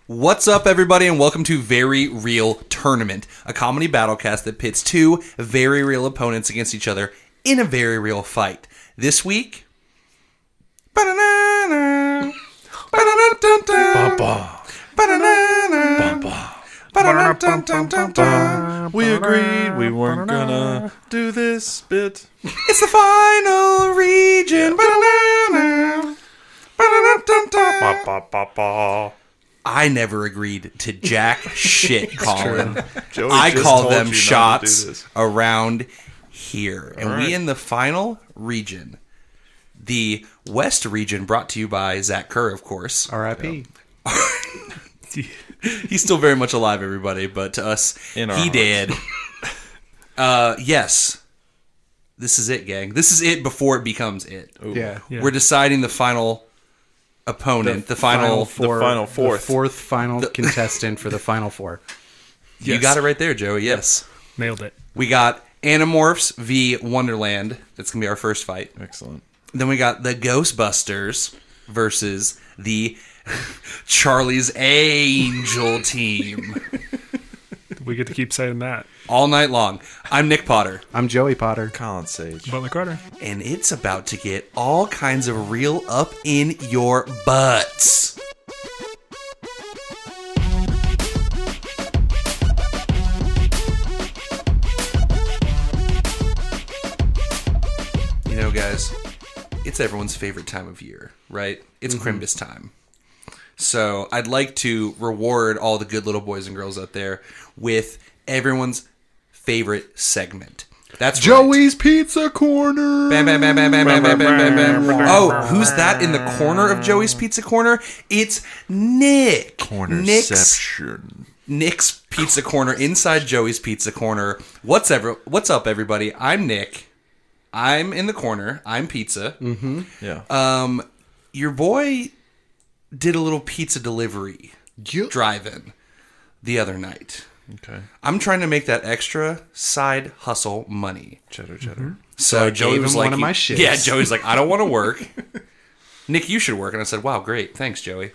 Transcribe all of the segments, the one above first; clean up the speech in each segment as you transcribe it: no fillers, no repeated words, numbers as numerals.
What's up, everybody, and welcome to Very Real Tournament, a comedy battlecast that pits two very real opponents against each other in a very real fight. This week... We agreed we weren't gonna do this bit. It's the final region. I never agreed to jack shit, Colin. I call them shots around here. And we in the final region. The West region, brought to you by Zach Kerr, of course. R.I.P. He's still very much alive, everybody, but to us, he dead. Yes. This is it, gang. This is it before it becomes it. Yeah. We're deciding the final opponent, the final fourth final contestant for the final four. You Yes. got it right there, Joey. Yes. Nailed it. We got Animorphs v. Wonderland. That's going to be our first fight. Excellent. Then we got the Ghostbusters versus the Charlie's Angel team. We get to keep saying that. All night long. I'm Nick Potter. I'm Joey Potter. Colin Sage. Butler Carter. And it's about to get all kinds of real up in your butts. You know, guys, it's everyone's favorite time of year, right? It's Crimbus time. So I'd like to reward all the good little boys and girls out there with everyone's favorite segment. That's Joey's Pizza Corner. Bam, bam, bam, bam, bam, bam, bam, bam, bam, bam. Oh, who's that in the corner of Joey's Pizza Corner? It's Nick. Cornerception. Nick's Pizza Corner inside Joey's Pizza Corner. What's up, everybody? I'm Nick. I'm in the corner. I'm pizza. Mm-hmm. Yeah. Your boy did a little pizza delivery drive-in the other night. Okay. I'm trying to make that extra side hustle money. Cheddar. So Joey was like, one of my shifts. Yeah, Joey's like, I don't want to work. Nick, you should work. And I said, wow, great. Thanks, Joey.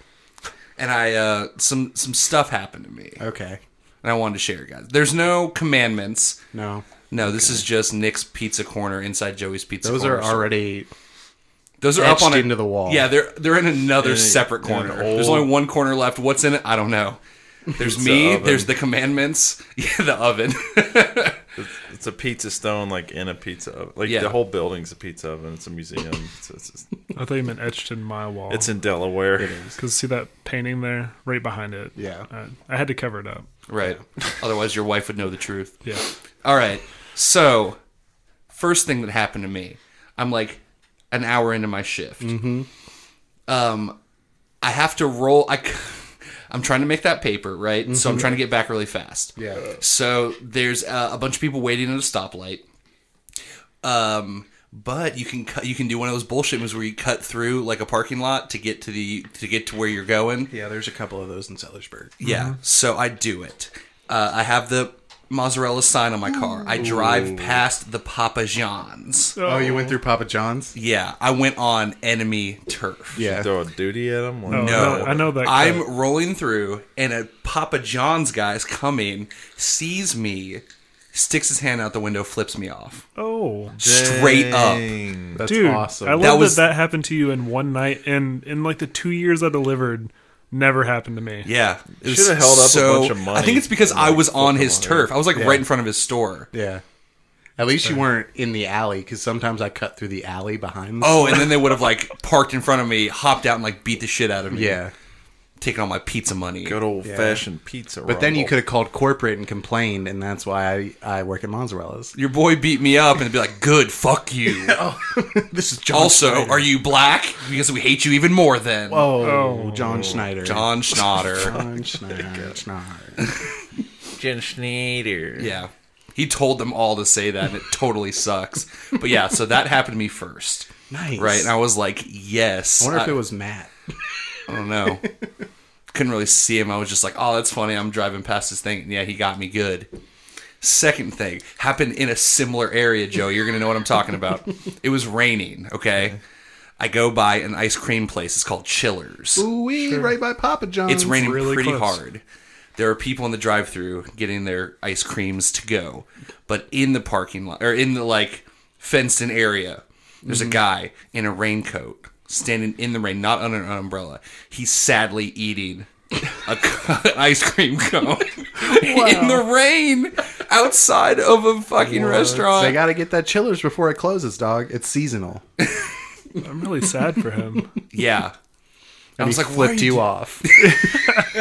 And I some stuff happened to me. Okay. And I wanted to share, guys. There's no commandments. No. No, this is just Nick's Pizza Corner inside Joey's Pizza Those Corner. are already Those are etched up on into the wall. Yeah, they're in another separate corner. There's only one corner left. What's in it? I don't know. There's me. Oven. There's the commandments. Yeah, the oven. It's a pizza stone, like in a pizza oven. Like Yeah. the whole building's a pizza oven. It's a museum. It's I thought you meant etched in my wall. in Delaware. It is. Because see that painting there? Right behind it. Yeah. I had to cover it up. Right. Otherwise, your wife would know the truth. Yeah. All right. So, first thing that happened to me, I'm like an hour into my shift. Mm-hmm. I have to roll. I'm trying to make that paper, right? Mm-hmm. So I'm trying to get back really fast. Yeah. So there's a bunch of people waiting at a stoplight. But you can do one of those bullshit moves where you cut through like a parking lot to get to where you're going. Yeah, there's a couple of those in Sellersburg. Yeah. So I do it. I have the mozzarella sign on my car. I drive past the Papa John's. Oh, you went through Papa John's? Yeah, I went on enemy turf. Yeah. Throw a duty at them. Oh, No, I know that. I'm rolling through, and a Papa John's guy's coming, sees me, sticks his hand out the window, flips me off. Oh. Straight up. That's Dude, awesome. I love was- that happened to you in one night. And in like the 2 years I delivered, never happened to me. Yeah. It was Should've held up a bunch of money I think it's because and, I like, was on flip his them on turf. I was like Yeah. right in front of his store. Yeah. At least you weren't in the alley, because sometimes I cut through the alley behind the Oh, store. and then they would have like parked in front of me, hopped out, and like beat the shit out of me. Yeah. Taking all my pizza money. Good old fashioned pizza. But then you rumble. could have called corporate and complained, and that's why I work at Mozzarella's. Your boy beat me up, and it'd be like, good, fuck you. This is John Also, Schneider. are you black? Because we hate you even more then. Oh, John Schneider. John Schnatter. John Schneider. Jen Schneider. Yeah. He told them all to say that, and it totally sucks. But yeah, so that happened to me first. Nice. Right? And I was like, yes. I wonder if it was Matt. I don't know. Couldn't really see him. I was just like, oh, that's funny. I'm driving past this thing. And yeah, he got me good. Second thing happened in a similar area, Joe. You're going to know what I'm talking about. It was raining, okay? I go by an ice cream place. It's called Chillers. Ooh-wee, right by Papa John's. It's raining really pretty close. hard. There are people in the drive-thru getting their ice creams to go, but in the parking lot or in the like fenced-in area, there's a guy in a raincoat standing in the rain, not under an umbrella. He's sadly eating an ice cream cone in the rain outside of a fucking restaurant. They got to get that Chillers before it closes, dog. It's seasonal. I'm really sad for him. Yeah. And I was like, flipped you off.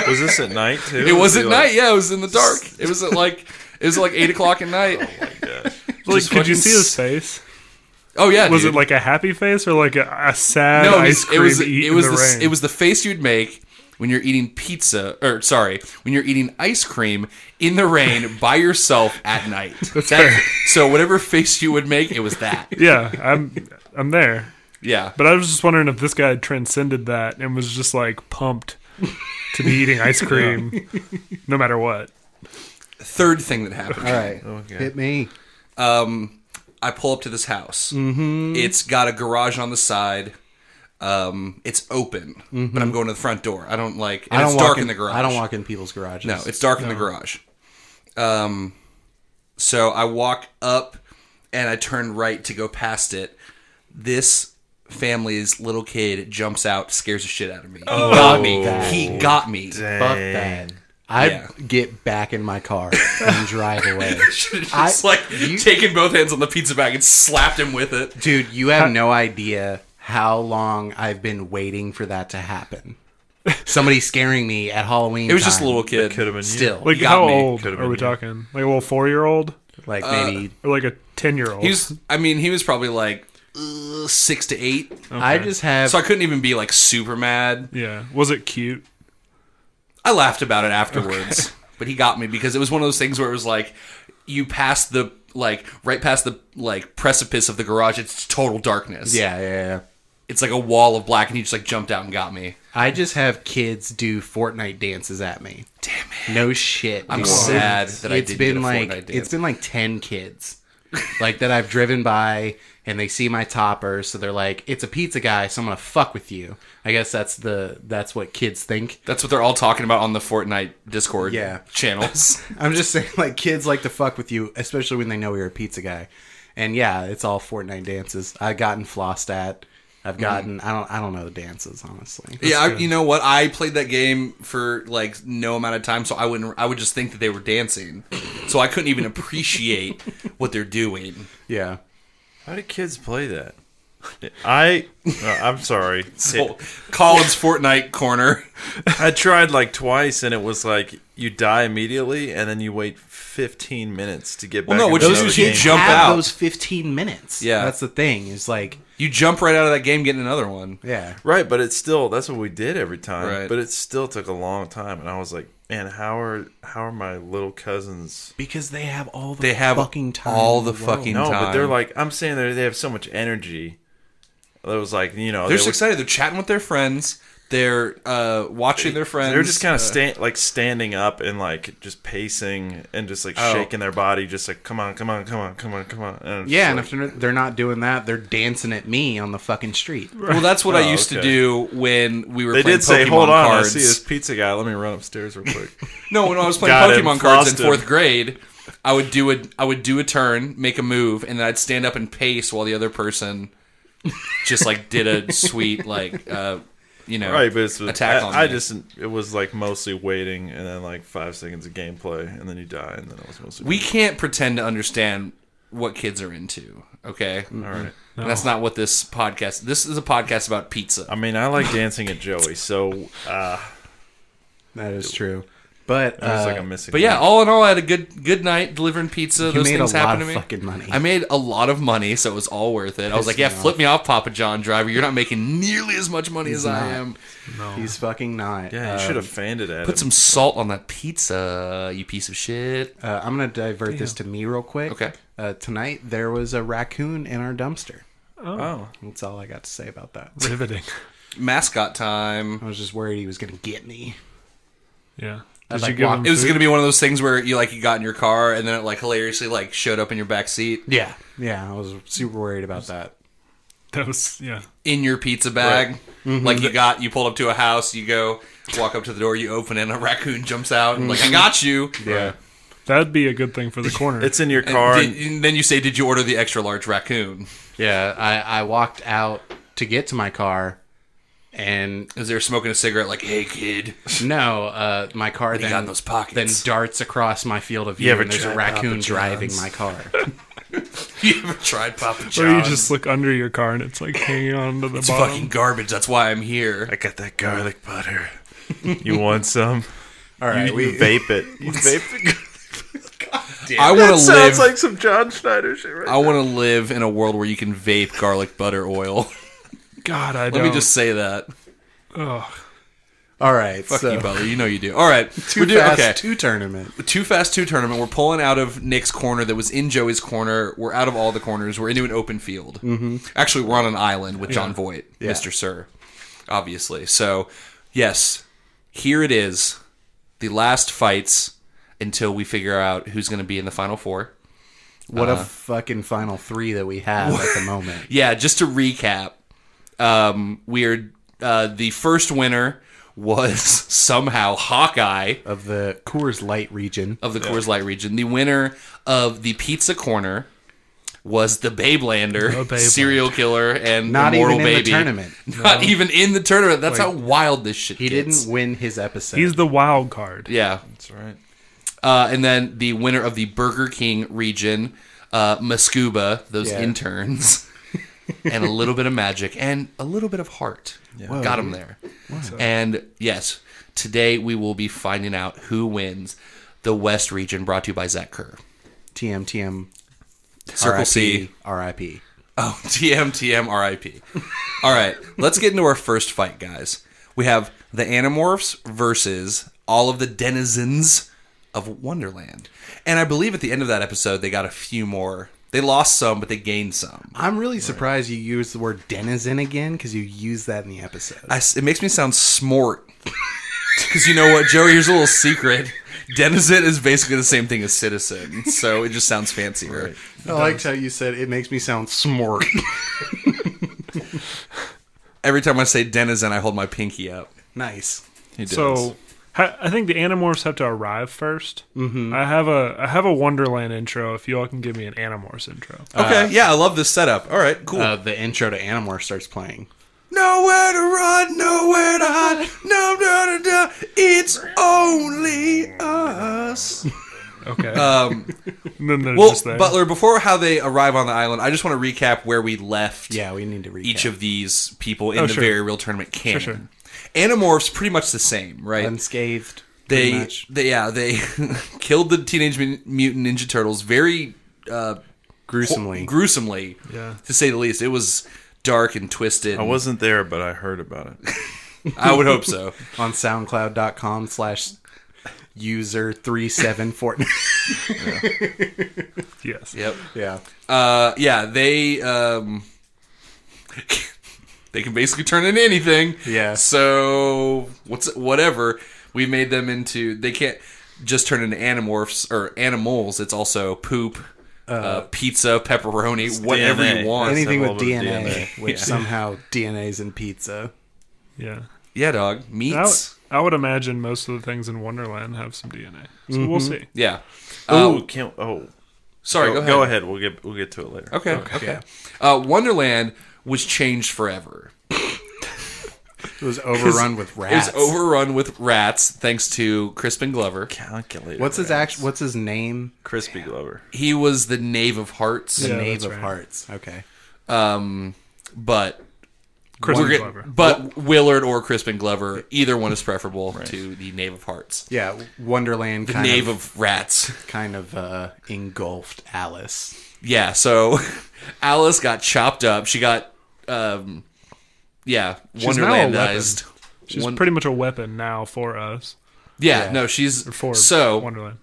Was this at night too? It was at night. Yeah, it was in the dark. It was at like 8:00 at night. Oh my gosh! Like, could you see his face? Oh yeah, Was dude. it like a happy face or like a sad No, ice cream it was in the rain? it was the face you'd make when you're eating when you're eating ice cream in the rain by yourself at night. So whatever face you would make, it was that. Yeah, I'm there. Yeah. But I was just wondering if this guy had transcended that and was just like pumped to be eating ice cream no matter what. Third thing that happened. All right. Okay. Hit me. I pull up to this house. Mm-hmm. It's got a garage on the side. It's open, but I'm going to the front door. I don't like. And it's dark in the garage. I don't walk in people's garages. No, it's dark in the garage. So I walk up and I turn right to go past it. This family's little kid jumps out, scares the shit out of me. He got me. He got me. Fuck that. I'd get back in my car and drive away. Just taking both hands on the pizza bag and slapped him with it. Dude, you have no idea how long I've been waiting for that to happen. Somebody scaring me at Halloween. It was just a little kid. Could have been Still. Like, got how me. old Could've are been we you. talking? Like a little 4-year-old? Like maybe. Or like a 10-year-old? He was probably like 6 to 8. Okay. I just have. So I couldn't even be like super mad. Yeah. Was it cute? I laughed about it afterwards, but he got me because it was one of those things where it was like you pass the right past the precipice of the garage. It's total darkness. Yeah. It's like a wall of black, and he just like jumped out and got me. I just have kids do Fortnite dances at me. Damn it! No shit. I'm dude. sad that I didn't get a Fortnite dance. It's been like 10 kids, like that I've driven by, and they see my topper, so they're like, "It's a pizza guy, so I'm gonna fuck with you." I guess that's what kids think. That's what they're all talking about on the Fortnite Discord Yeah. channels. I'm just saying, like, kids like to fuck with you, especially when they know you're a pizza guy. And yeah, it's all Fortnite dances. I've gotten flossed at. I've gotten. I don't know the dances, honestly. Yeah, you know what? I played that game for like no amount of time, so I would just think that they were dancing, so I couldn't even appreciate what they're doing. Yeah. How do kids play that? I'm sorry. So, Colin's Fortnite corner. I tried like twice, and it was like you die immediately, and then you wait 15 minutes to get back. no, what into you the do is you game. jump have out. those 15 minutes. Yeah. That's the thing. Is like, You jump right out of that game, getting another one. yeah. Right, but it's still that's what we did every time. Right. But it still took a long time, and I was like, man, how are my little cousins? Because they have all the They have fucking time. all in the world. fucking No, time. but they're like, I'm saying they have so much energy. It was like, you know, They're just excited. They're chatting with their friends. They're watching their friends. They're just kind of standing up and like just pacing and just like shaking their body, just like come on. And Yeah, it's and if they're not doing that, they're dancing at me on the fucking street. Well, that's what I used to okay. do when we were they playing did say, Pokemon hold on, cards. I see this pizza guy. Let me run upstairs real quick. No, when I was playing Got him, Pokemon cards in flossed him. 4th grade, I would do a turn, make a move, and then I'd stand up and pace while the other person just like did a sweet like Right, but it's attack on I me. just it was like mostly waiting and then like 5 seconds of gameplay and then you die and then it was mostly We can't pretend to understand what kids are into, okay? all right. And that's not what this podcast. This is a podcast about pizza. I mean, I like dancing at Joey, so That is true. But it was like a missing. But yeah, link. all in all, I had a good night delivering pizza. You Those made things a lot happened of to me. fucking money. I made a lot of money, so it was all worth it. I was like, yeah, me flip me off, Papa John driver. You're not making nearly as much money as I not. am. he's fucking not. yeah, you should have fanned it at Put him. some salt on that pizza, you piece of shit. I'm gonna divert this to me real quick. Okay. Tonight there was a raccoon in our dumpster. Oh, That's all I got to say about that. Riveting. Mascot time. I was just worried he was gonna get me. Yeah. I'd Did like you give walk- him It was food? going to be one of those things where you got in your car and then it like hilariously like showed up in your back seat. Yeah, I was super worried about that. That was, yeah. In your pizza bag. Right. Like you pulled up to a house, you go, walk up to the door, you open it, and a raccoon jumps out, and like, I got you. Yeah. That'd be a good thing for the corner. It's in your car. And then you say, did you order the extra large raccoon? Yeah, I walked out to get to my car, and... Is there smoking a cigarette like, hey, kid? No, my car then, got in those pockets? Then darts across my field of view, and there's a raccoon driving my car. You ever tried Papa John's? Or you just look under your car and it's like hanging on to the bottom. It's fucking garbage. That's why I'm here. I got that garlic butter. You want some? All right, we vape it. You vape it. I want to live. Sounds like some John Schneider shit, right? I want to live in a world where you can vape garlic butter oil. God, I don't. Let me just say that. Ugh. All right, fuck you, Butler. You know you do. All right, Too Fast 2 tournament. Too Fast 2 tournament. We're pulling out of Nick's corner that was in Joey's corner. We're out of all the corners. We're into an open field. Mm-hmm. Actually, we're on an island with John Voight, Mr. Sir, obviously. So, yes, here it is. The last fights until we figure out who's going to be in the final four. What a fucking final 3 that we have at the moment. Yeah, just to recap, we're the first winner was somehow Hawkeye of the Coors Light region. Coors Light region. The winner of the Pizza Corner was the Babelander, serial killer and not immortal even in baby. The tournament. Not even in the tournament. That's how wild this shit He gets. didn't win his episode. He's the wild card. Yeah. That's right. And then the winner of the Burger King region, Mascuba, those interns. And a little bit of magic and a little bit of heart. Yeah. Got him there. Wow. And yes, today we will be finding out who wins the West region, brought to you by Zach Kerr. TM. Circle C. RIP. Oh, TM RIP. All right, let's get into our first fight, guys. We have the Animorphs versus all of the denizens of Wonderland. And I believe at the end of that episode, they got a few more. They lost some, but they gained some. I'm really surprised you used the word denizen again, because you used that in the episode. It makes me sound smart. Because you know what, Joey, here's a little secret. Denizen is basically the same thing as citizen, so it just sounds fancier. Right. I liked how you said it makes me sound smart. Every time I say denizen, I hold my pinky up. Nice. He does. So I think the Animorphs have to arrive first. Mm-hmm. I have a Wonderland intro. If you all can give me an Animorphs intro. Okay, yeah, I love this setup. All right, cool. The intro to Animorphs starts playing. Nowhere to run, nowhere to hide, no, it's only us. Okay. Well, Butler, before how they arrive on the island, I just want to recap where we left. Yeah, we need to recap each of these people in the Very Real Tournament canon. Sure. Animorphs pretty much the same, right? Unscathed. They killed the Teenage Mutant Ninja Turtles very gruesomely. Yeah, to say the least. It was dark and twisted. I wasn't there, but I heard about it. I would hope so. On SoundCloud.com/user37 Yes. Yep. Yeah. They can basically turn into anything. Yeah. So whatever. We made them into. They can't just turn into animorphs or animals. It's also poop, pizza, pepperoni, whatever DNA. you want. Anything with DNA, which somehow DNA's in pizza. Yeah. Yeah, dog. Meats. I would imagine most of the things in Wonderland have some DNA. So we'll see. Yeah. Sorry, go ahead. Go ahead. We'll get to it later. Okay. Wonderland was changed forever. It was overrun with rats. It was overrun with rats, thanks to Crispin Glover. Calculated. What's his name? Crispy Glover. He was the Knave of Hearts. The Knave of Hearts. Okay. But Crispin Glover. But Willard or Crispin Glover, either one is preferable to the Knave of Hearts. Yeah, Wonderland. The Knave of Rats kind of engulfed Alice. Yeah, so Alice got chopped up. She got She's Wonderlandized. She's pretty much a weapon now for us. Yeah, no, she's for Wonderland.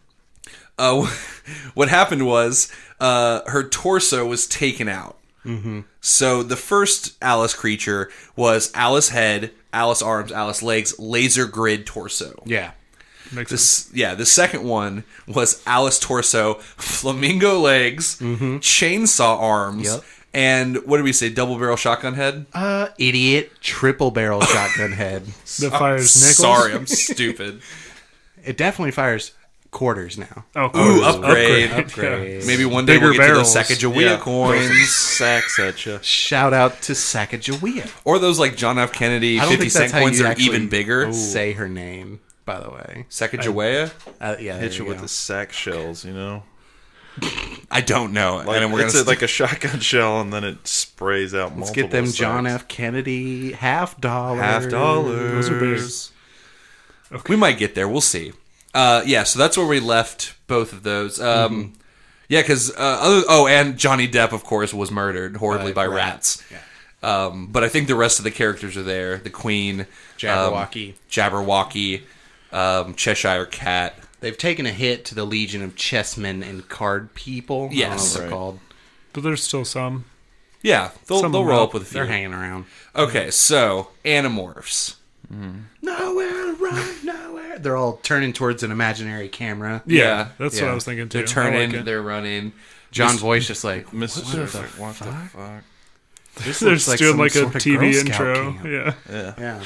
What happened was her torso was taken out. Mm-hmm. So the first Alice creature was Alice head, Alice arms, Alice legs, laser grid torso. Yeah. The second one was Alice torso, flamingo legs, chainsaw arms, And what did we say? Double barrel shotgun head? Idiot. Triple barrel shotgun head. That fires nickels. Sorry, I'm stupid. It definitely fires quarters now. Oh, Ooh, upgrade. Upgrade. Maybe one day Bigger we'll get barrels. to those Sacagawea coins. Sacks at you. Shout out to Sacagawea. Or those like John F. Kennedy I don't 50 think cent that's how coins you that are actually even bigger. say her name, by the way. Sacagawea? Yeah, Hit there you with go. the sack shells, you know? I don't know. Like, and we're it's gonna like a shotgun shell, and then it sprays out multiple Let's get them John sacks. F. Kennedy $50. $50. Those are big. We might get there. We'll see. Yeah, so that's where we left both of those. Yeah, because and Johnny Depp, of course, was murdered horribly by rats. Yeah. But I think the rest of the characters are there. The Queen, Jabberwocky. Cheshire Cat. They've taken a hit to the Legion of Chessmen and Card People. Yes. I don't know what they're Right. called. But there's still some. Yeah, they'll Some of them roll help. up with a few. They're hanging around. Okay, so Animorphs. Nowhere to run, nowhere. They're all turning towards an imaginary camera. Yeah, that's what Yeah. I was thinking too. They're turning, I like it. they're running. John Voice just like, Mr. what the Surf, what the fuck? this They're looks just doing some like a sort of TV Girl Scout intro. camp. Yeah. Yeah. Yeah.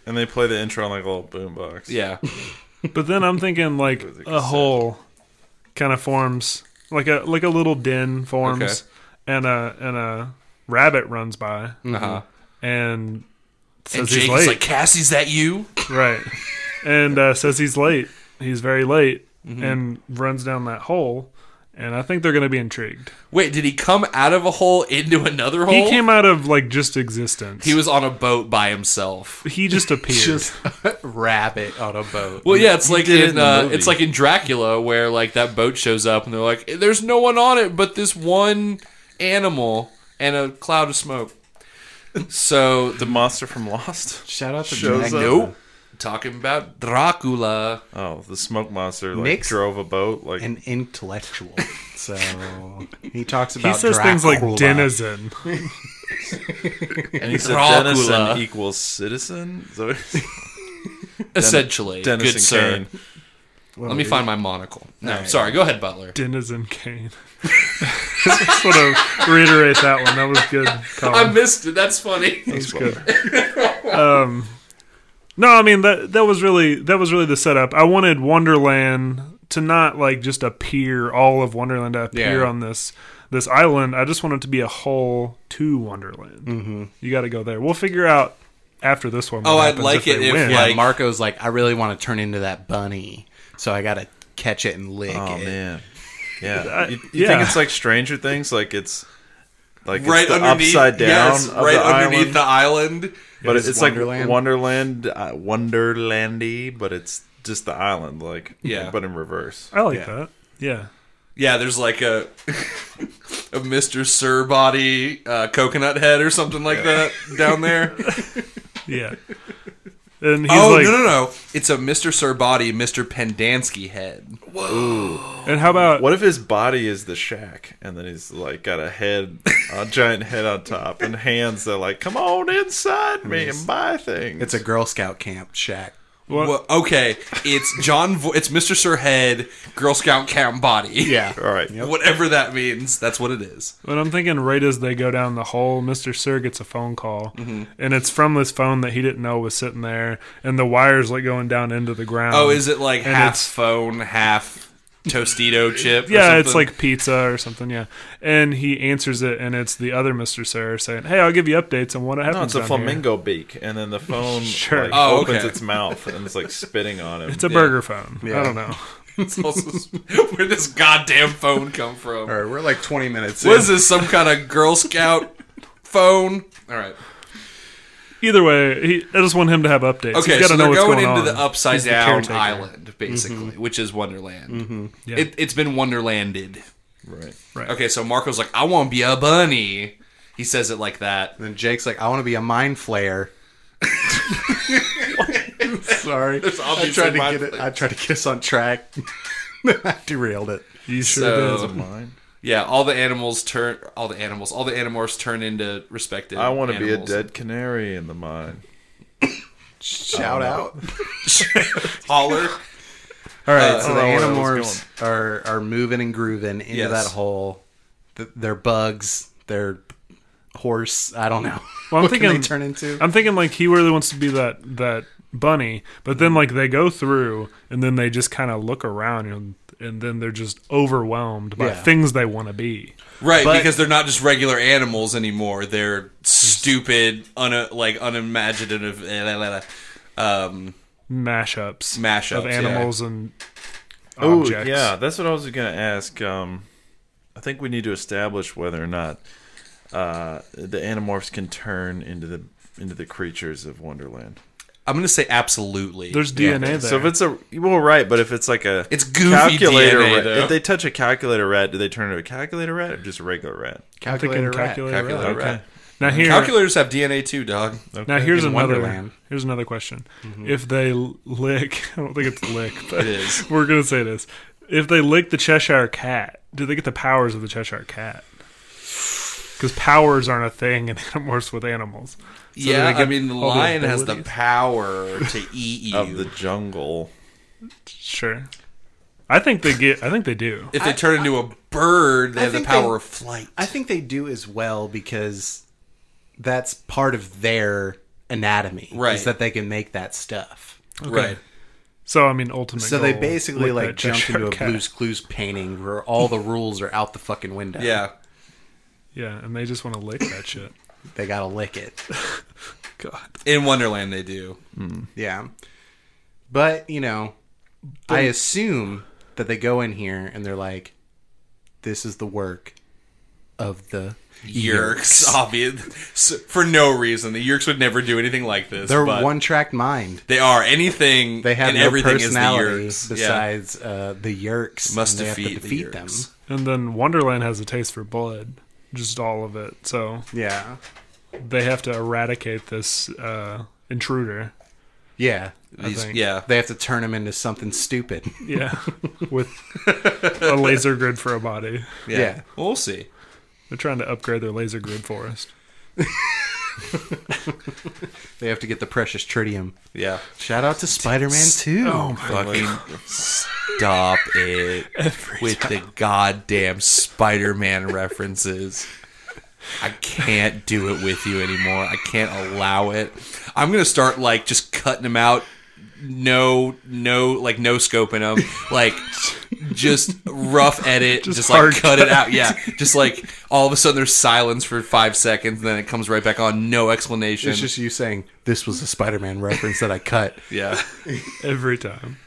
And they play the intro on like a little boombox. Yeah. But then I'm thinking like a hole kind of forms, like a little den forms, and a rabbit runs by Uh-huh. and says And he's Jake's late. like, Cassie's that you? Right. And says he's late. He's very late, Mm-hmm. and runs down that hole. And I think they're going to be intrigued. Wait, did he come out of a hole into another hole? He came out of like just existence. He was on a boat by himself. He just appeared. Just rabbit on a boat. Well, yeah, it's like did it in in the movie. it's like in Dracula where like that boat shows up and they're like, "There's no one on it but this one animal and a cloud of smoke." So The monster from Lost? Shout out to Shows Nick. up. nope, talking about Dracula. Oh, the smoke monster like Nick's drove a boat. Like An intellectual. So he talks about he says things like Dracula. denizen. and he said Dracula. Dennison equals citizen. So Essentially, Dennison good sir. Kane. Let me find my monocle. No, Alright. sorry. Go ahead, Butler. Denizen Kane. Just want to reiterate that one. That was good. Colin. I missed it. That's funny. That's good. No, I mean that was really the setup. I wanted Wonderland to not like just appear, all of Wonderland to appear Yeah. on this island. I just want it to be a whole to Wonderland. Mm-hmm. You got to go there. We'll figure out after this one. Oh, what I'd happens like it they if, win. Yeah, like- Marco's like, I really want to turn into that bunny, so I got to catch it and lick Oh it. man. Yeah. You yeah. think it's like Stranger Things? Like it's like Right it's the underneath, upside down yes, of right the underneath island. the island. But Is it's Wonderland? like Wonderland, Wonderlandy, but it's just the island, like Yeah. but in reverse. I like Yeah. that. Yeah. Yeah, there's like a Mr. Sir body coconut head or something like that down there. Yeah. And he's Oh, like, no. It's a Mr. Sir body, Mr. Pendansky head. and how about What if his body is the shack, and then he's like got a head, a giant head on top, and hands that are like, come on inside me and buy things. It's a Girl Scout camp shack. Well, okay, it's it's Mr. Sir head, Girl Scout camp body. Yeah. all right. Whatever that means, that's what it is. But I'm thinking right as they go down the hole, Mr. Sir gets a phone call. Mm-hmm. And it's from this phone that he didn't know was sitting there. And the wire's like going down into the ground. Oh, is it like And half it's- phone, half Tostito chip? or Yeah, it's something? like pizza or something, yeah. And he answers it, and it's the other Mr. Sir saying, hey, I'll give you updates on what happens No, it's a down here." flamingo beak, and then the phone Sure. like, Oh, opens okay. its mouth and it's like spitting on him. It's a burger phone. Yeah. I don't know. It's also, where'd this goddamn phone come from? All right, we're like 20 minutes What is this, some kind of Girl Scout phone? All right. Either way, I just want him to have updates. Okay, He's so gotta know they're what's going going into on. the upside He's the down caretaker. island, basically, which is Wonderland. Yeah. It's been Wonderlanded. Right. Right. Okay, so Marco's like, I want to be a bunny. He says it like that. And then Jake's like, I want to be a mind flayer. Sorry. There's I obviously tried to mind get it. flayers. I tried to get us on track. I derailed it. You sure So- did. Mine. Yeah, all the Animorphs turn into respected. I want to be a animals. dead canary in the mine. Shout out. holler. All right, so I the don't know where I was Animorphs are moving and grooving into Yes. that hole. They're bugs. They're horse. I don't know. Well, I'm What thinking can they turn into? I'm thinking like he really wants to be that bunny, but then like they go through and then they just kind of look around and then they're just overwhelmed by things they want to be. Right, because they're not just regular animals anymore. They're stupid, unimaginative mashups of animals and objects. Yeah, that's what I was going to ask. I think we need to establish whether or not the Animorphs can turn into the creatures of Wonderland. I'm going to say absolutely. There's DNA there. So if it's right, but if it's like it's goofy calculator DNA, rat, though. if they touch a calculator rat, do they turn into a calculator rat or just a regular rat? Calculator rat. Calculator rat. rat. Now here, calculators have DNA too, dog. Okay. now here's In another Wonderland. here's another question. If they lick, I don't think it's lick, but It is. we're gonna say this. If they lick the Cheshire Cat, do they get the powers of the Cheshire Cat? Because powers aren't a thing in Animorphs with animals. So I mean, the all the lion has the abilities? power to eat you. Of the jungle. Sure. I think they do. If they turn into a bird, they I have the think power of flight. I think they do as well because that's part of their anatomy. Right. Is that they can make that stuff. Right. So I mean, ultimate. So they goal, basically lick like that jump Cheshire into a Cat. Blue's Clues painting where all the rules are out the fucking window. Yeah. Yeah, and they just want to lick that shit. They gotta lick it. God. In Wonderland, they do. Yeah. But, I assume that they go in here and they're like, this is the work of the Yerks, obvious. For no reason. The Yerks would never do anything like this. They're but one-track mind. They are. Anything They have and no everything is the personality Yerks. besides the Yerks. Must and they have to defeat the defeat Yerks. them. And then Wonderland has a taste for blood, just all of it. So Yeah. they have to eradicate this intruder. Yeah. think. Yeah. They have to turn him into something stupid. Yeah, with a laser grid for a body. Yeah. We'll see. They're trying to upgrade their laser grid forest. They have to get the precious tritium. Yeah. Shout out to Spider-Man 2. Oh, Fucking stop it with the goddamn Spider-Man references. I can't do it with you anymore. I can't allow it. I'm gonna start like just cutting them out. No scoping them. Like just rough edit. Just like hard cut it out. Yeah. Just like all of a sudden there's silence for 5 seconds, and then it comes right back on. No explanation. It's just you saying, this was a Spider-Man reference that I cut. Yeah. Every time.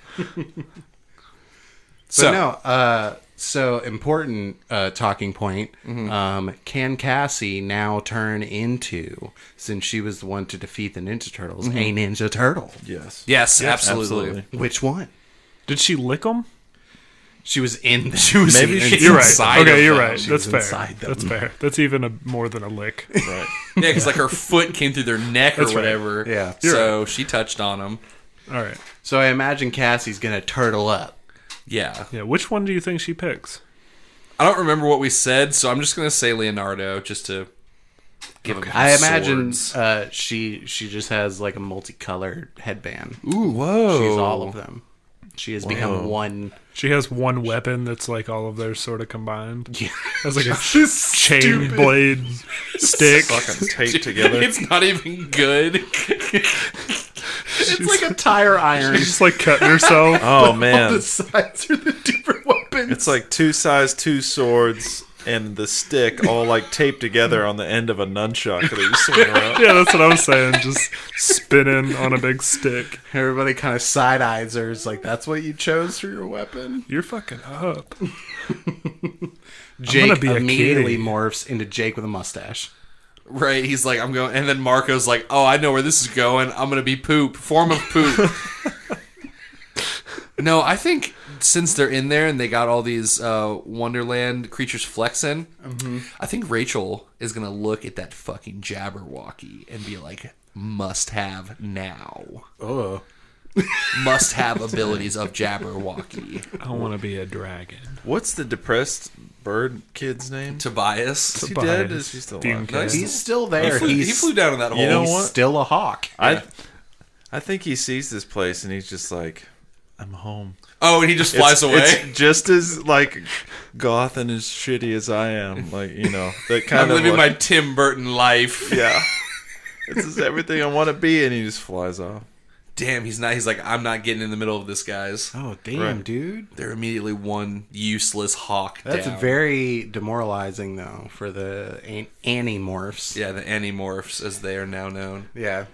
So important talking point. Can Cassie now turn into, since she was the one to defeat the Ninja Turtles, a Ninja Turtle? Yes. Yes, absolutely. Which one? Did she lick them? She was in. Maybe she- You're right. inside Okay, of you're them. right. She That's was fair. inside them. That's fair. That's even more than a lick. Right. Yeah, because like her foot came through their neck or That's right. whatever. Yeah. So she touched on them. All right. So I imagine Cassie's gonna turtle up. Yeah. Yeah. Which one do you think she picks? I don't remember what we said, so I'm just going to say Leonardo just to give him I imagine swords. she just has like a multicolored headband. Ooh, whoa. She's all of them. She has become one. She has one weapon that's like all of theirs sort of combined. Yeah. Has like a chain blade stick. Fucking taped together. It's not even good. It's like a tire iron. She's just like cutting herself. Oh All man. the sides are the different weapons. It's like 2 swords and the stick all like taped together on the end of a nunchuck that you swing around. Yeah, that's what I was saying. Just spinning on a big stick. Everybody kind of side eyes her. It's like, that's what you chose for your weapon? You're fucking up. Jake gonna be a immediately kitty. morphs into Jake with a mustache. Right, he's like, I'm going, and then Marco's like, oh, I know where this is going. I'm going to be poop, form of poop. No, I think since they're in there and they got all these Wonderland creatures flexing, I think Rachel is going to look at that fucking Jabberwocky and be like, must have now. Oh. Must have abilities of Jabberwocky. I want to be a dragon. What's the depressed bird kid's name? Tobias. Is he Tobias. dead? Is he still alive? Nice. He's still there. He He's flew down in that hole. You know he's what? still a hawk. I think he sees this place and he's just like, I'm home. Oh, and he just flies away. It's just as like goth and as shitty as I am. Like, you know, that kind I'm of living my Tim Burton life. Yeah. This is everything I want to be, and he just flies off. Damn, he's not. He's like, I'm not getting in the middle of this, guys. Oh, damn, dude. They're immediately one useless hawk That's down. very demoralizing, though, for the Animorphs. Yeah, the Animorphs, as they are now known. Yeah.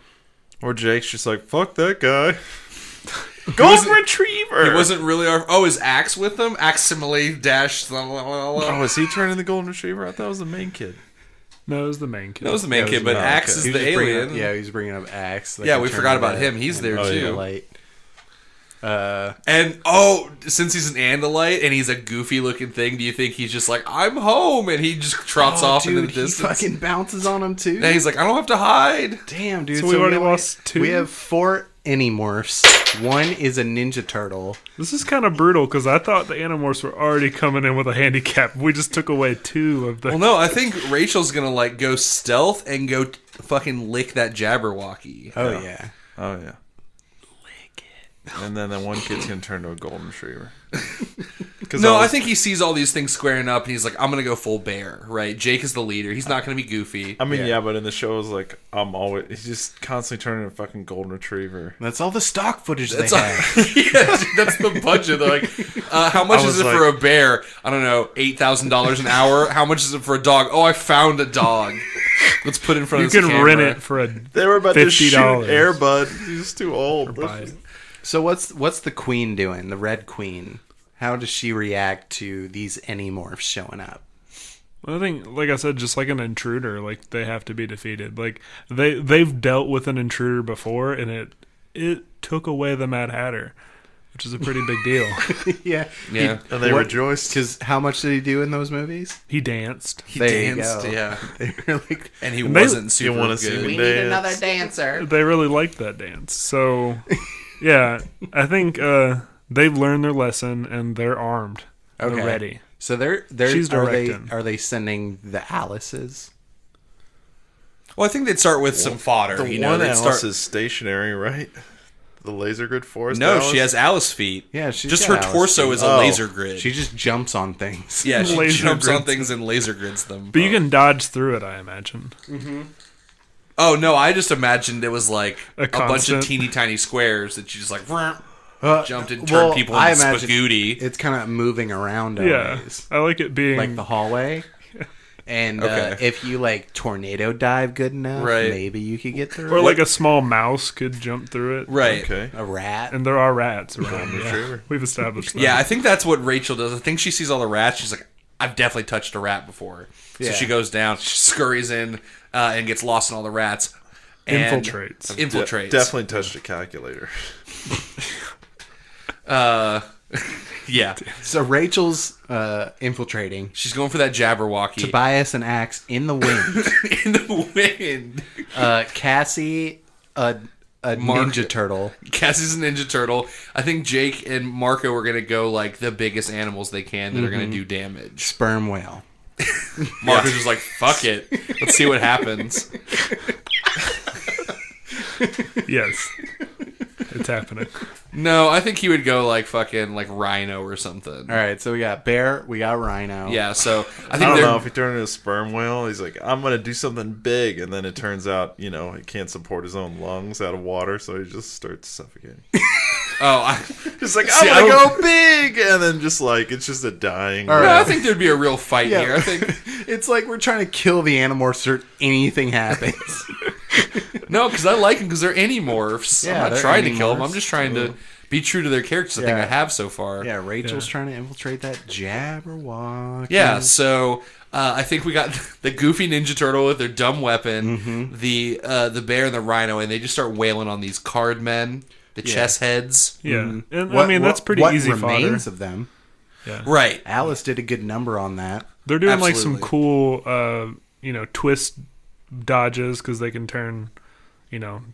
Or Jake's just like, fuck that guy. Golden Retriever! He wasn't really our... Oh, is Axe with them? Aximile dash... Oh, is he turning the Golden Retriever? I thought it was the main kid. No, it was the main kid. That was the main kid, but Axe is the alien. He's bringing up Axe. Yeah, we forgot about him. He's there, too. Light. And, since he's an Andalite and he's a goofy-looking thing, do you think he's just like, I'm home, and he just trots off into the distance? He fucking bounces on him, too. And he's like, I don't have to hide. Damn, dude. So we've already lost 2? We have 4 Animorphs. One is a Ninja Turtle. This is kind of brutal, because I thought the Animorphs were already coming in with a handicap. We just took away 2 of them. Well, no, I think Rachel's gonna, like, go stealth and go fucking lick that Jabberwocky. Oh, yeah. Oh, yeah. And then that one kid's going to turn to a Golden Retriever. No, I think he sees all these things squaring up, and he's like, I'm going to go full bear, right? Jake is the leader. He's not going to be goofy. I mean, yeah, but in the show, it's like, he's just constantly turning a fucking Golden Retriever. That's all the stock footage That's they have. Yeah, that's the budget. They're like, how much is it for a bear? I don't know, $8,000 an hour. How much is it for a dog? Oh, I found a dog. Let's put it in front of this camera. You can rent it for They were about $50. to shoot Air Bud. He's too old. So what's the queen doing? The Red Queen. How does she react to these Animorphs showing up? I think, like I said, just like an intruder, like they have to be defeated. Like they've dealt with an intruder before, and it took away the Mad Hatter, which is a pretty big deal. Yeah. And they rejoiced. Because how much did he do in those movies? He danced. He danced, yeah. They were like, and he wasn't super wanna good. see me we dance. need another dancer. They really liked that dance. So, yeah, I think they've learned their lesson, and they're armed. Okay. They're ready. So She's directing. are they sending the Alices? Well, I think they'd start with some fodder. The one Alice is stationary, right? The laser grid forest. No, Alice? she has Alice feet. Yeah, she's just got her Alice torso feet. is a laser grid. She just jumps on things. Yeah, she Laser jumps on grids. things and laser grids them. But you can dodge through it, I imagine. Oh no, I just imagined it was like A a bunch of constant- teeny tiny squares that you just like jumped and turned well, people I into imagine spaghetti. It's kind of moving around Yeah, always. I like it being Like the hallway. And Okay. if you like tornado dive good enough, Right. maybe you could get through or it. like a small mouse could jump through it. Right. Okay. A rat. And there are rats around. Yeah. Retriever. We've established that. Yeah, I think that's what Rachel does. I think she sees all the rats. She's like, I've definitely touched a rat before. So Yeah. she goes down, she scurries in, and gets lost in all the rats. And Infiltrates. Definitely touched a calculator. Yeah. So Rachel's infiltrating. She's going for that Jabberwocky. Tobias and Axe in the wind. In the wind. Cassie, a Ninja Turtle. Cassie's a Ninja Turtle. I think Jake and Marco are going to go like the biggest animals they can that are going to do damage. Sperm whale. Marco's just like, fuck it. Let's see what happens. Yes. It's happening. No, I think he would go like fucking like rhino or something. All right, so we got bear, we got rhino. Yeah, so I I think don't they're know if he turned into a sperm whale. He's like, I'm gonna do something big, and then it turns out, he can't support his own lungs out of water, so he just starts suffocating. Just like, See, I'm gonna go big, and then just like it's just a dying. All No, right. I think there'd be a real fight Yeah. here. I think It's like we're trying to kill the Animorphs or anything happens. no, because I like them because they're Animorphs. Yeah, I'm not they're trying to kill them. I'm Animorphs. just trying to be true to their characters. I think Yeah. I have so far. Yeah, Rachel's trying to infiltrate that Jabberwocky. Yeah, so I think we got the goofy Ninja Turtle with their dumb weapon, the bear and the rhino, and they just start wailing on these card men, the chess heads. Yeah. And that's pretty easy what fodder. remains of them. Yeah. Right. Alice did a good number on that. They're doing like some Absolutely. cool, twist dodges because they can turn,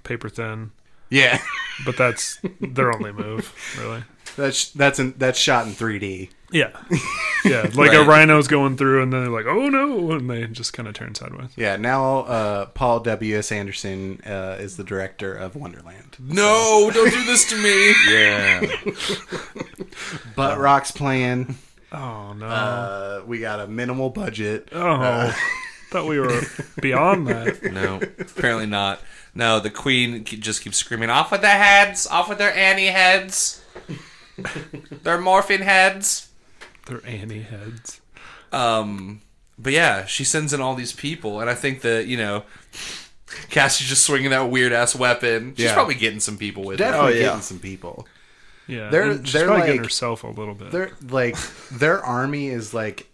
paper thin. Yeah, But that's their only move, really. that's shot in 3D. Yeah. Yeah, like a rhino's going through, and then they're like, oh no, and they just kind of turn sideways. Yeah, now Paul W.S. Anderson is the director of Wonderland. No, don't do this to me. Yeah. Butt Rock's playing. Oh no. We got a minimal budget. Oh, thought we were beyond that. No, apparently not. No, the queen just keeps screaming, off with their heads, off with their Annie heads. Their morphine heads. They're Annie heads. But yeah, she sends in all these people, and I think that, Cassie's just swinging that weird-ass weapon. She's probably getting some people with her. Definitely getting some people. Yeah, They're probably like, getting herself a little bit. They're like, their army is like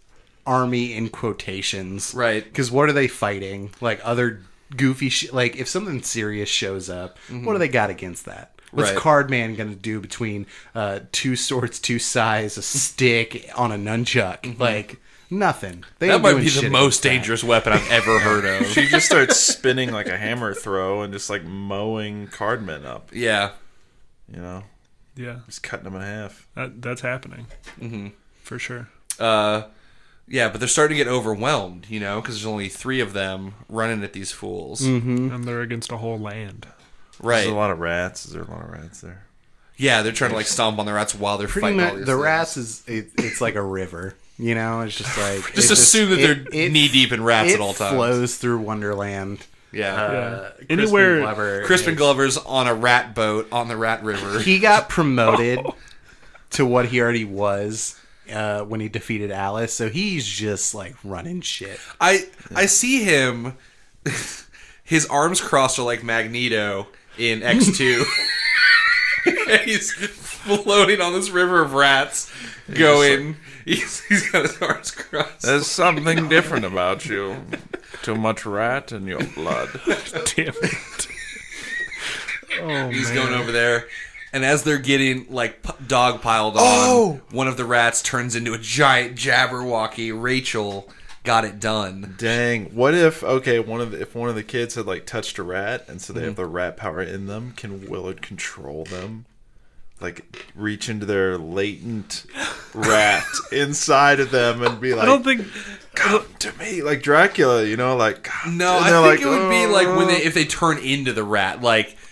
army in quotations. Right. Because what are they fighting? Like other goofy shit. Like if something serious shows up, what do they got against that? What's Right. Cardman going to do between two swords, two sides, a stick on a nunchuck? Like, nothing. They That ain't might doing be shit the most against that. dangerous weapon I've ever heard of. She just starts spinning like a hammer throw and just like mowing cardmen up. Yeah. Yeah, Just cutting them in half. that's happening. Mm-hmm. For sure. Yeah, but they're starting to get overwhelmed, because there's only 3 of them running at these fools. And they're against a whole land. Right. There's a lot of rats. Is there a lot of rats there? Yeah, they're trying to stomp on the rats while they're Pretty fighting all much, these the things. rats it's like a river. It's just like Just assume that they're knee-deep in rats at all times. It flows through Wonderland. Yeah. Anywhere- Crispin Glover's on a rat boat on the Rat River. He got promoted to what he already was when he defeated Alice, so he's just like running shit. I see him. His arms crossed are like Magneto in X2. And he's floating on this river of rats, going. He's got his arms crossed. There's something different about you. Too much rat in your blood. Damn it. Oh, He's man. going over there. And as they're getting dog piled on, one of the rats turns into a giant Jabberwocky. Rachel got it done. Dang. What if one of the kids had like touched a rat, and so they have the rat power in them? Can Willard control them? Like reach into their latent rat inside of them and be like, I don't think. come to me, like Dracula, like No, and I they're think it would be like when "Oh." if they turn into the rat,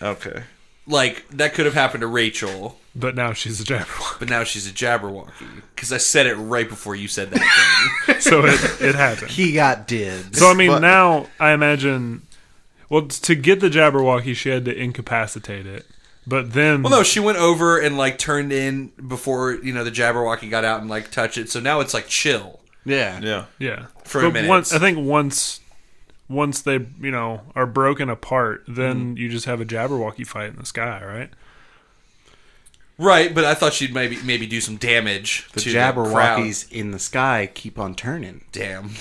Okay. like that could have happened to Rachel, But now she's a Jabberwocky. but now she's a Jabberwocky because I said it right before you said that thing. So it happened. He got dibs. So I mean, But- now I imagine. Well, to get the Jabberwocky, she had to incapacitate it. But then, Well, no, she went over and turned in before the Jabberwocky got out and touched it. So now it's chill. yeah. Yeah. yeah, For a minute. I think once they are broken apart, then you just have a Jabberwocky fight in the sky, right? Right, but I thought she'd maybe do some damage The to the crowd. Jabberwockies in the sky keep on turning. Damn.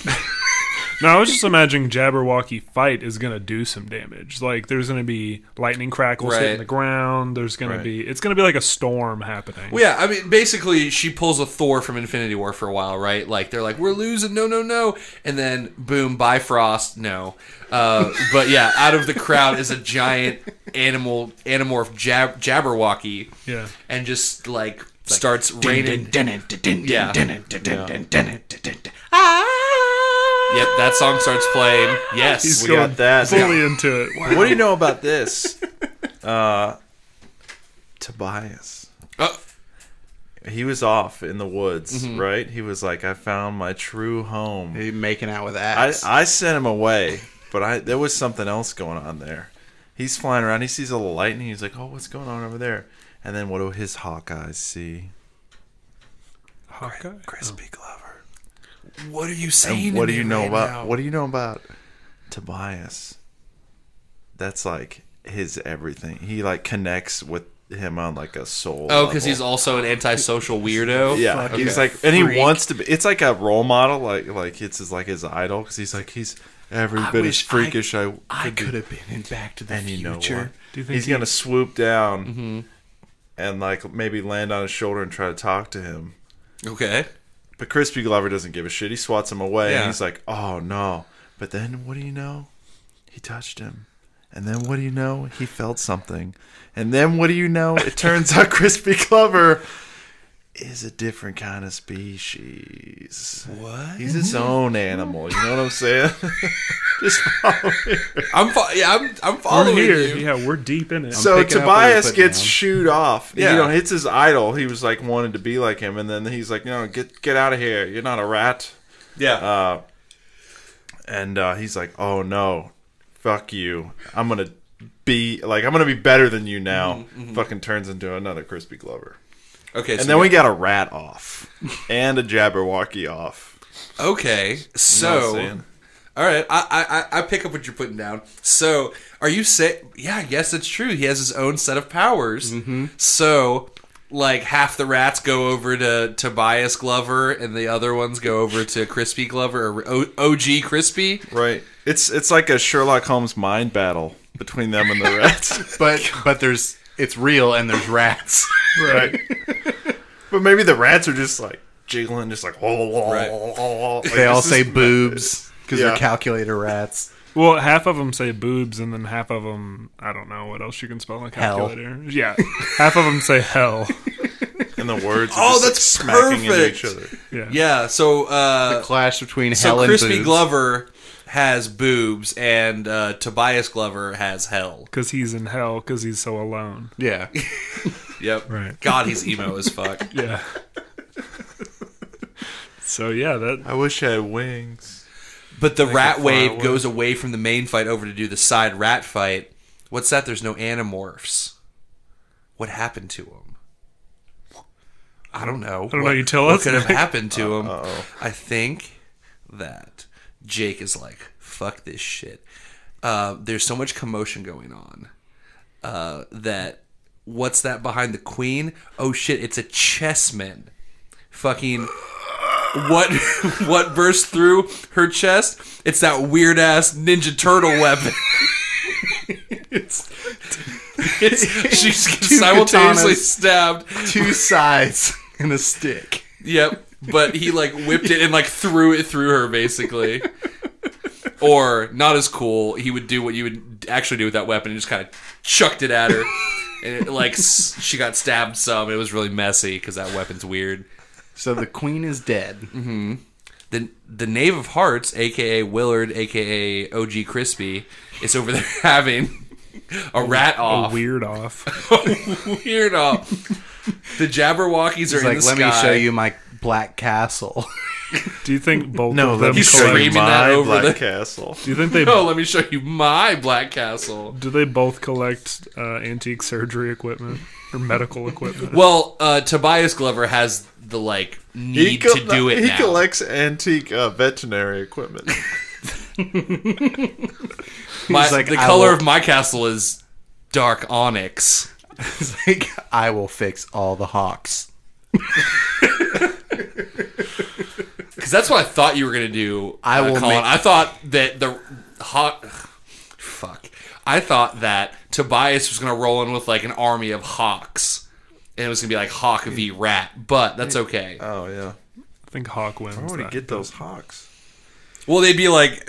No, I was just imagining Jabberwocky fight is going to do some damage. Like there's going to be lightning crackles hitting Right. the ground. There's going Right. to be it's going to be like a storm happening. Well, yeah, I mean, basically, she pulls a Thor from Infinity War for a while, right? They're like, we're losing, no. And then, boom, Bifrost, no. But yeah, out of the crowd is a giant animorph Jabberwocky. Yeah. And just, starts raining. Yep, that song starts playing. Yes. He's We going got that. fully into it. What do you know about this? Tobias. Oh, He was off in the woods, right? He was like, I found my true home. He making out with ass. I sent him away, but there was something else going on there. He's flying around. He sees a little lightning. He's like, oh, what's going on over there? And then what do his hawk eyes see? Hawkeye? Crispy Glover. what are you saying? And what to do you me know right about now? what do you know about Tobias? That's his everything. He connects with him on a soul. Oh, because level. he's also an antisocial weirdo? Yeah, Okay. he's and he Freak. wants to be. It's like a role model, like it's his idol, because he's every bit as wish freakish. I could be. could have been in Back to the And you know Future. what? Do you think He's gonna swoop down and maybe land on his shoulder and try to talk to him. Okay. But Crispy Glover doesn't give a shit. He swats him away, Yeah. and he's like, "Oh no!" But then, what do you know? He touched him, and then what do you know? He felt something, and then what do you know? It turns out Crispy Glover is a different kind of species. What? He's his own animal. You know what I'm saying? Just follow me. I'm following We're here. you. Yeah, we're deep in it. So picking up what you're Tobias putting gets down. shooed off. Yeah. You know, hits his idol. He was like wanted to be like him, and then he's like, no, get out of here. You're not a rat. Yeah. And he's like, oh no, fuck you. I'm gonna be better than you now. Fucking turns into another Crispy Glover. Okay. And then we got a rat off and a Jabberwocky off. Okay. You know what I'm So. saying? All right, I pick up what you're putting down. So, are you saying? Yeah, I guess it's true. He has his own set of powers. Mm-hmm. So, like half the rats go over to Tobias Glover, and the other ones go over to Crispy Glover or OG Crispy. Right. It's like a Sherlock Holmes mind battle between them and the rats. But it's real and there's rats. Right. But maybe the rats are just like jiggling, just like Right. They all say boobs because Yeah. they're calculator rats. Well, half of them say boobs, and then half of them, I don't know what else you can spell in a calculator. Yeah, half of them say hell. and the words are Oh, just, that's like, smacking into perfect. each other. Yeah. Yeah. So, The clash between hell so and Crispy boobs. Glover has boobs, and Tobias Glover has hell. Because he's in hell because he's so alone. Yeah. Yep. Right. God, he's emo as fuck. Yeah. So, yeah, that... I wish I had wings. But the I rat could fly wave away. goes away from the main fight over to do the side rat fight. What's that? There's no animorphs. What happened to him? I don't know. I don't know. You tell What us. could have happened to him? Uh-oh. I think that Jake is like, fuck this shit. There's so much commotion going on that what's that behind the queen? Oh shit, it's a chessman. Fucking what burst through her chest? It's that weird ass Ninja Turtle weapon. She's simultaneously katanas. stabbed. 2 sides and a stick. Yep, but he like whipped it and like threw it through her basically. Or not as cool, he would do what you would actually do with that weapon and just kind of chucked it at her. And it, like she got stabbed some. It was really messy because that weapon's weird. So the queen is dead. Mm-hmm. The Knave of Hearts, a.k.a. Willard, a.k.a. OG Crispy, is over there having a rat off. A weird off. Weird off. The Jabberwockies He's are in like, the let sky. me show you my black castle. Do you think both No, of let them me He's show screaming you that my over Black the- Castle. Do you think they... No, let me show you my Black Castle. Do they both collect antique surgery equipment or medical equipment? Well, Tobias Glover has the like need to do it He now. collects antique veterinary equipment. like, the I color will- of my castle is dark onyx. He's like, I will fix all the hawks. Because that's what I thought you were gonna do. I will Colin. make- I thought that the hawk. Fuck. I thought that Tobias was gonna roll in with like an army of hawks, and it was gonna be like Hawk v Rat. But that's okay. Oh yeah. I think Hawk wins. I want to that. get those hawks. Well, they'd be like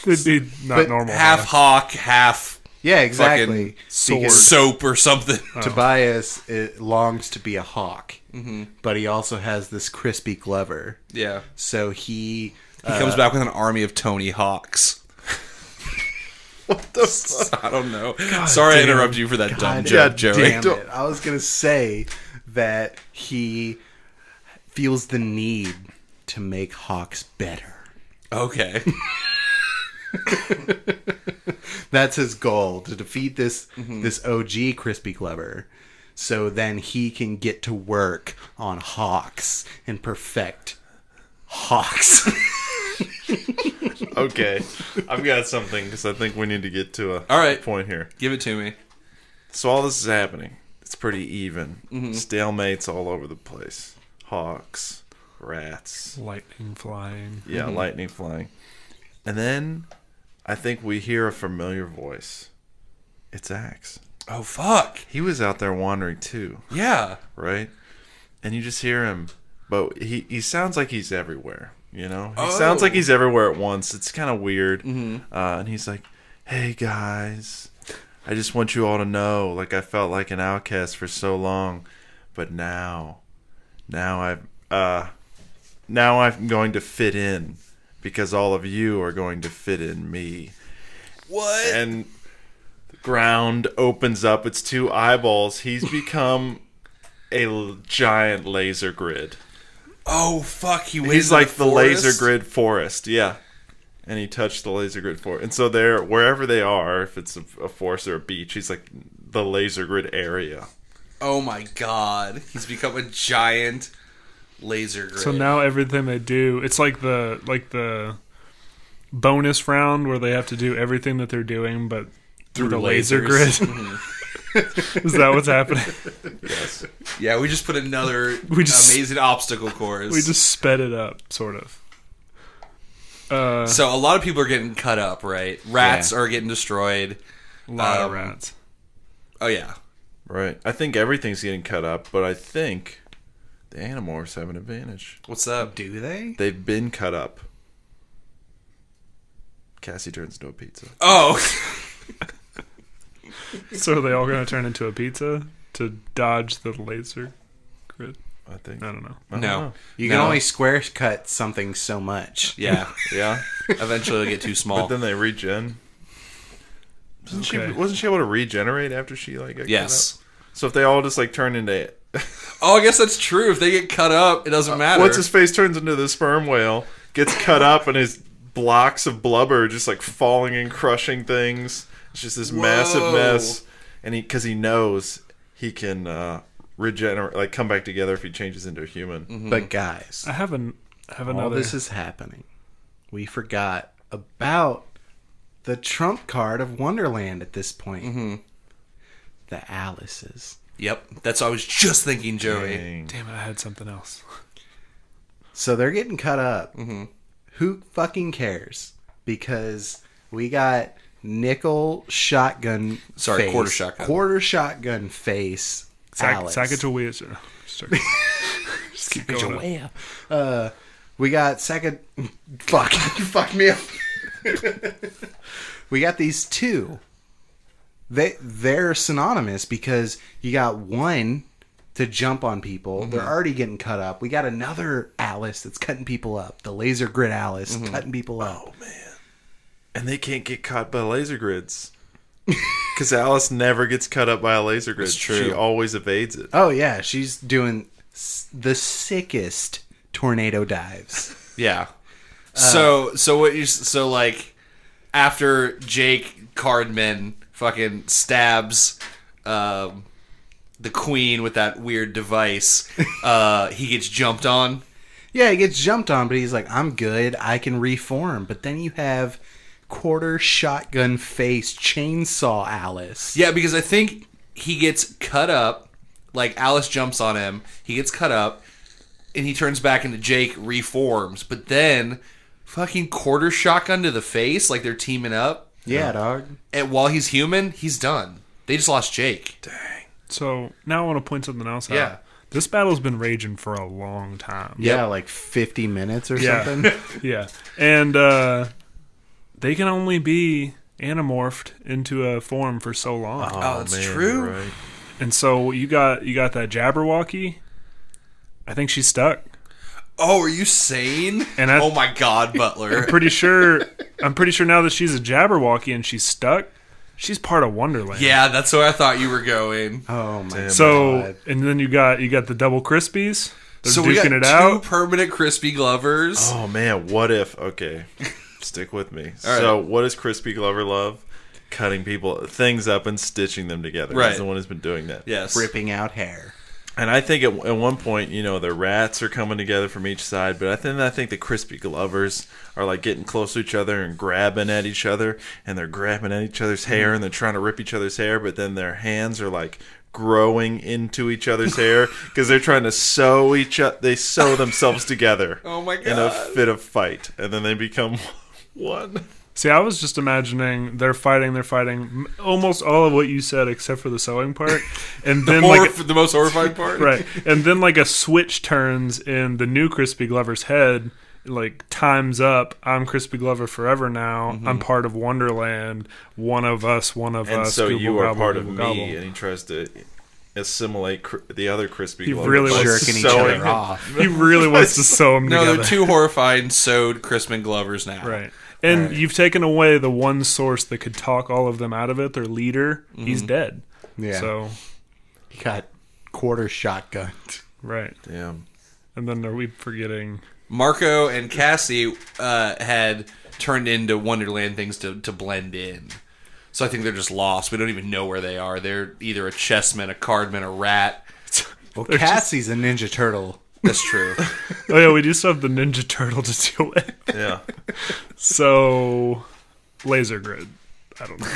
It'd be not But normal. half hawk, half Yeah, exactly. fucking Because soap or something. Tobias longs to be a hawk, but he also has this Crispy Glover. Yeah. So he He comes back with an army of Tony Hawks. What the fuck? I don't know. Sorry I interrupted you for that dumb God joke, Joey. damn it. I was going to say that he feels the need to make hawks better. Okay. That's his goal, to defeat this OG Crispy Glover, so then he can get to work on hawks and perfect hawks. Okay, I've got something because I think we need to get to a All right. point here. Give it to me. So all this is happening. It's pretty even. Stalemates all over the place. Hawks, rats, Lightning flying. yeah, lightning flying. And then I think we hear a familiar voice. It's Axe. Oh, fuck. He was out there wandering too, Yeah. right? And you just hear him, but he sounds like he's everywhere. You know, he Oh. sounds like he's everywhere at once. It's kind of weird. And he's like, "Hey guys, I just want you all to know, like I felt like an outcast for so long, but now Now I'm going to fit in because all of you are going to fit in me. What? And the ground opens up its two eyeballs. He's become a giant laser grid. Oh, fuck. He's like the laser grid forest. Yeah. And he touched the laser grid forest. And so they're, wherever they are, if it's a forest or a beach, he's like the laser grid area. Oh my god. He's become a giant laser grid. So now everything they do, it's like the bonus round where they have to do everything that they're doing, but through the laser grid. Is that what's happening? Yes. Yeah, we just put another amazing obstacle course. We just sped it up, sort of. So a lot of people are getting cut up, right? Rats are getting destroyed. A lot of rats. Oh, yeah. Right. I think everything's getting cut up, but I think the Animorphs have an advantage. What's up? Do they? They've been cut up. Cassie turns into a pizza. Oh! So are they all going to turn into a pizza to dodge the laser grid? I think. I don't know. No. You can only square cut something so much. Yeah. Yeah. Eventually they'll get too small. But then they regen. Wasn't she able to regenerate after she got cut up? So if they all just turn into... Oh, I guess that's true. If they get cut up, it doesn't matter. What's his face turns into the sperm whale, gets cut up, and his blocks of blubber just falling and crushing things. It's just this massive mess. And because he knows he can regenerate, come back together if he changes into a human. Mm-hmm. But guys, I have another. All this is happening. We forgot about the trump card of Wonderland at this point. Mm-hmm. The Alices. Yep. That's what I was just thinking, Joey. Damn it, I had something else. So they're getting cut up. Mm-hmm. Who fucking cares? Because we got nickel shotgun face. Quarter shotgun. Quarter shotgun face. Alice. Sacagawea. Just keep going up. We got second. Fuck. You fucked me up. We got these two. They're synonymous because you got one to jump on people. Mm-hmm. They're already getting cut up. We got another Alice that's cutting people up. The laser grid Alice cutting people up. Oh, man. And they can't get caught by laser grids. Because Alice never gets cut up by a laser grid. That's true. She always evades it. Oh, yeah. She's doing the sickest tornado dives. Yeah. So after Jake Cardman fucking stabs the queen with that weird device, he gets jumped on. Yeah, he gets jumped on, but he's like, I'm good. I can reform. But then you have quarter shotgun face chainsaw Alice. Yeah, because I think he gets cut up. Alice jumps on him. He gets cut up. And he turns back into Jake, reforms. But then, fucking quarter shotgun to the face, they're teaming up. Yeah, dog. And while he's human, he's done. They just lost Jake. Dang. So, now I want to point something else out. Yeah. This battle's been raging for a long time. Yeah, 50 minutes or something. Yeah. And they can only be anamorphed into a form for so long. Oh, that's true. Right. And so you got that Jabberwocky. I think she's stuck. Oh, are you sane? And oh my God, Butler! I'm pretty sure now that she's a Jabberwocky and she's stuck, she's part of Wonderland. Yeah, that's where I thought you were going. Oh my God! So, and then you got the double Crispies. They're so duking we got it two out. permanent Crispy Glovers. Oh man, what if? Okay, stick with me. All right. So, what does Crispy Glover love? Cutting things up and stitching them together. Right. He's the one who's been doing that. Yes, ripping out hair. And I think at one point, the rats are coming together from each side, but I think the Crispy Glovers are getting close to each other and grabbing at each other, and they're grabbing at each other's hair, and they're trying to rip each other's hair, but then their hands are growing into each other's hair because they're trying to sew they sew themselves together. Oh my God! In a fit of fight, and then they become one. See, I was just imagining they're fighting almost all of what you said except for the sewing part, and then the most horrifying part, right? And then a switch turns in the new Crispy Glover's head. Time's up. I'm Crispy Glover forever now. I'm part of Wonderland. One of us. And so you are part of me, and he tries to. assimilate the other crispy He Glover really by was jerking each sewing other off. He really wants to sew them No, together. they're two horrifying sewed crispin Glovers now. Right. And you've taken away the one source that could talk all of them out of it, their leader. He's dead. Yeah. So, He got quarter shotgunned. right. Damn. And then are we forgetting... Marco and Cassie had turned into Wonderland things to blend in. So I think they're just lost. We don't even know where they are. They're either a chessman, a cardman, a rat. Well, Cassie's a Ninja Turtle. That's true. Oh, yeah, we do still have the Ninja Turtle to deal with. Yeah. So, laser grid. I don't know.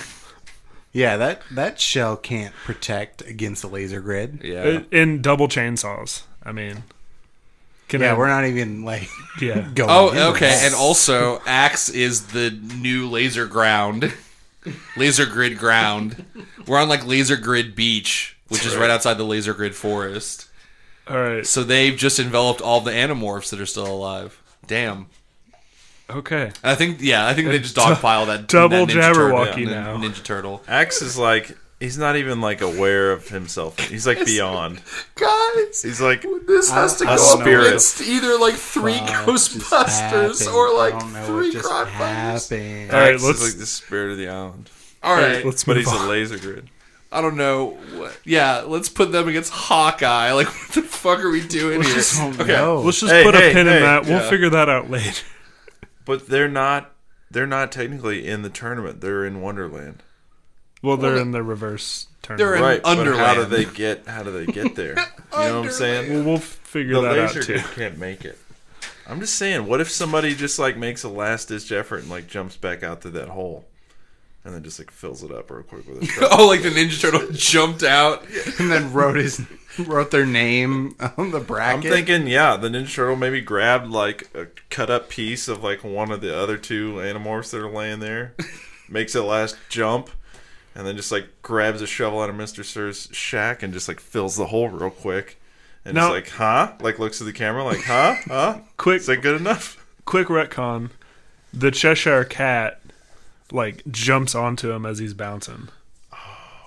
Yeah, that shell can't protect against a laser grid. Yeah. In double chainsaws. I mean... We're not even, like, Yeah. going Oh, into okay. that. And also, Axe is the new laser ground. Laser grid ground. We're on, like, Laser Grid Beach, which is right outside the Laser Grid Forest. All right. So they've just enveloped all the Animorphs that are still alive. Damn. Okay. I think they just dogpile that Double that Ninja Jabberwocky Turtle, now. Ninja Turtle. Axe is like, he's not even like aware of himself. He's like beyond. Guys, He's like, this has to a go up spirit. against either like three Ghostbusters or like three Crocodiles. happened. All right, Axe let's- is like the spirit of the island. All right, let's But move he's on. a laser grid. I don't know. Yeah, let's put them against Hawkeye. Like, what the fuck are we doing here? No. Let's just Hey, put a hey, pin in hey, that. We'll yeah. figure that out later. But they're not technically in the tournament. They're in Wonderland. Well, they're in the reverse They're tournament. in Right. But Underland. how do they get there? You know what I'm saying? Well, we'll figure The that out laser too. grid can't make it. I'm just saying, what if somebody just like makes a last ditch effort and like jumps back out through that hole and then just like fills it up real quick with a truck? Oh, like the Ninja Turtle jumped out. And then wrote their name on the I'm bracket. thinking, yeah, the Ninja Turtle maybe grabbed like a cut up piece of like one of the other two Animorphs that are laying there, makes it last jump, and then just like grabs a shovel out of Mr. Sir's shack and just like fills the hole real quick. And Now- it's like, huh? Like looks at the camera like, huh? Huh? Quick, Is that good enough? quick retcon. The Cheshire Cat like jumps onto him as he's bouncing.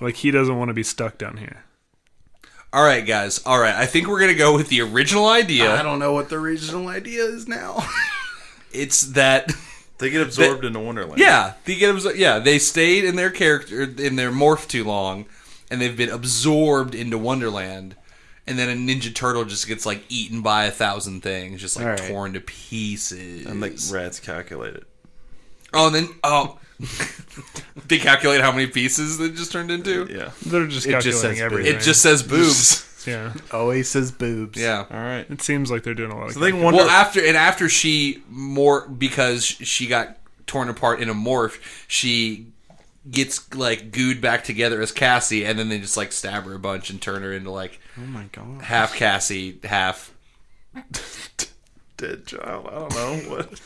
Like he doesn't want to be stuck down here. All right, guys. All right, I think we're gonna go with the original idea. I don't know what the regional idea is now. It's that. They get absorbed into Wonderland. Yeah, they stayed in their character in their morph too long, and they've been absorbed into Wonderland. And then a Ninja Turtle just gets like eaten by 1,000 things, just like All right. torn to pieces. And like rats calculate it. Oh, and then they calculate how many pieces they just turned into. Yeah. They're just It just calculating says everything. It just says boobs. yeah. Always says boobs. Yeah. All right. It seems like they're doing a lot of. So they wonder. Well, after she because she got torn apart in a morph, she gets like gooed back together as Cassie, and then they just like stab her a bunch and turn her into like Oh my god. half Cassie, half dead child. I don't know what.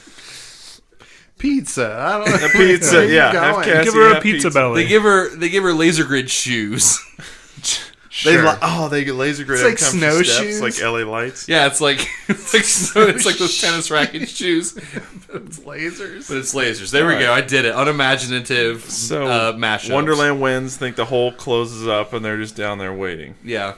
Pizza. I don't know. A pizza. Where you Yeah. going? Have Cassie Give her a have pizza belly. They give her laser grid shoes. They Sure. they get laser grid It's every like time she steps, snowshoes. like LA lights. Yeah, it's like those tennis racket shoes, It's lasers. but it's lasers. There we go. I did it. Unimaginative So mashups. Wonderland wins. Think the hole closes up, and they're just down there waiting. Yeah,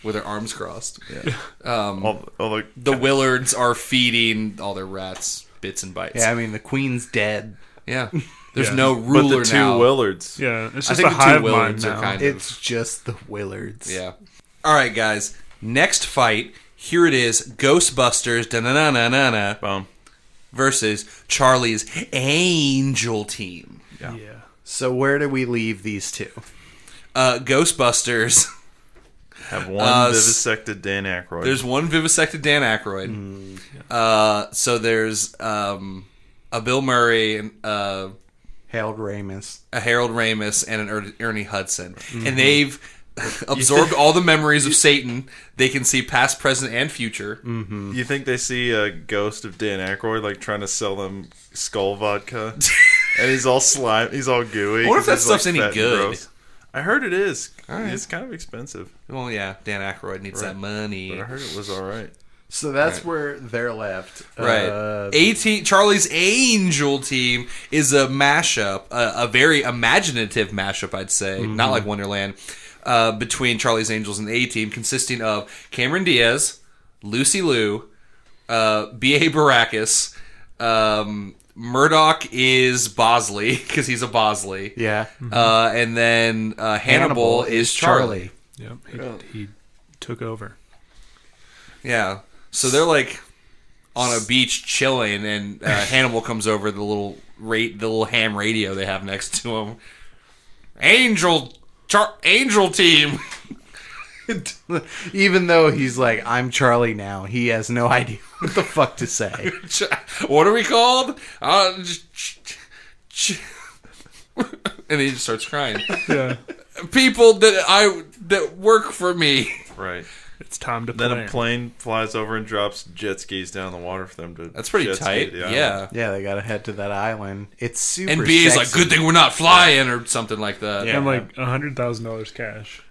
with their arms crossed. Yeah. Um, All the Willards are feeding all their rats bits and bites. Yeah, I mean the queen's dead. Yeah. There's Yeah. no but ruler the two now. Willards. Yeah, it's I just think a the hive two mind Willards are now. kind of. It's just the Willards. Yeah. All right, guys. Next fight. Here it is. Ghostbusters da-na-na-na-na-na, Boom. versus Charlie's Angel Team. Yeah. So where do we leave these two? Ghostbusters. Have one vivisected Dan Aykroyd. There's one vivisected Dan Aykroyd. So there's a Bill Murray, and Harold Ramis. a Harold Ramis, and an Ernie Hudson. And they've absorbed all the memories of Satan. They can see past, present, and future. You think they see a ghost of Dan Aykroyd like trying to sell them skull vodka? And he's all slime. He's all gooey. I wonder if 'cause that he's, stuff's any fat and good. gross. I heard it is. right. It's kind of expensive, Well, yeah, Dan Aykroyd needs that money. but I heard it was all right. So that's where they're left. Right. Charlie's Angel Team is a mashup, a very imaginative mashup, I'd say. Not like Wonderland. between Charlie's Angels and the A team, consisting of Cameron Diaz, Lucy Liu, B.A. Baracus, Murdoch is Bosley because he's a Bosley. Yeah. And then Hannibal is Charlie. Yep. He took over. Yeah. So they're like on a beach chilling, and Hannibal comes over the little ham radio they have next to him. Angel team. Even though he's like, I'm Charlie now, he has no idea what the fuck to say. What are we called? And he just starts crying. Yeah. People that work for me. Right. It's time to Then play. a plane flies over and drops jet skis down the water for them to. That's pretty tight. Yeah. Yeah, they gotta head to that island. It's super And B is sexy. like, good thing we're not flying, or something like that. Yeah. And like $100,000 cash.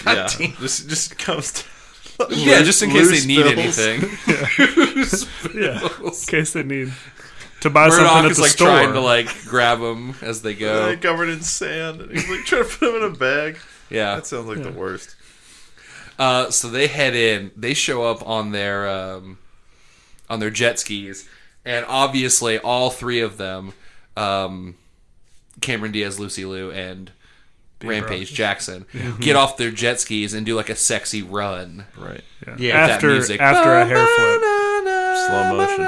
Yeah. Just comes. Yeah, just in case Loose they need bills. anything. Yeah. In case they need to buy Murdoch something at is the like store. trying to like grab them as they go. They're covered in sand, and he's like trying to put them in a bag. Yeah. That sounds like the worst. So they head in. They show up on their jet skis, and obviously all three of them, Cameron Diaz, Lucy Liu, and Rampage Jackson, get off their jet skis and do like a sexy run. Right. Yeah. After music. a hair flip. Slow motion.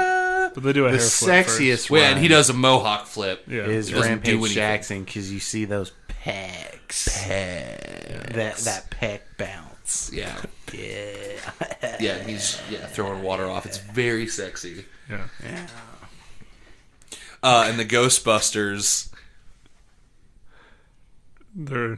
But they do a The hair flip sexiest first. Well, run and he does a mohawk flip. Yeah. is He doesn't do Rampage anything. Jackson, because you see those pecs. That pec bounce. Yeah. Yeah. Yeah, he's throwing water off. It's very sexy. Yeah. And the Ghostbusters. They're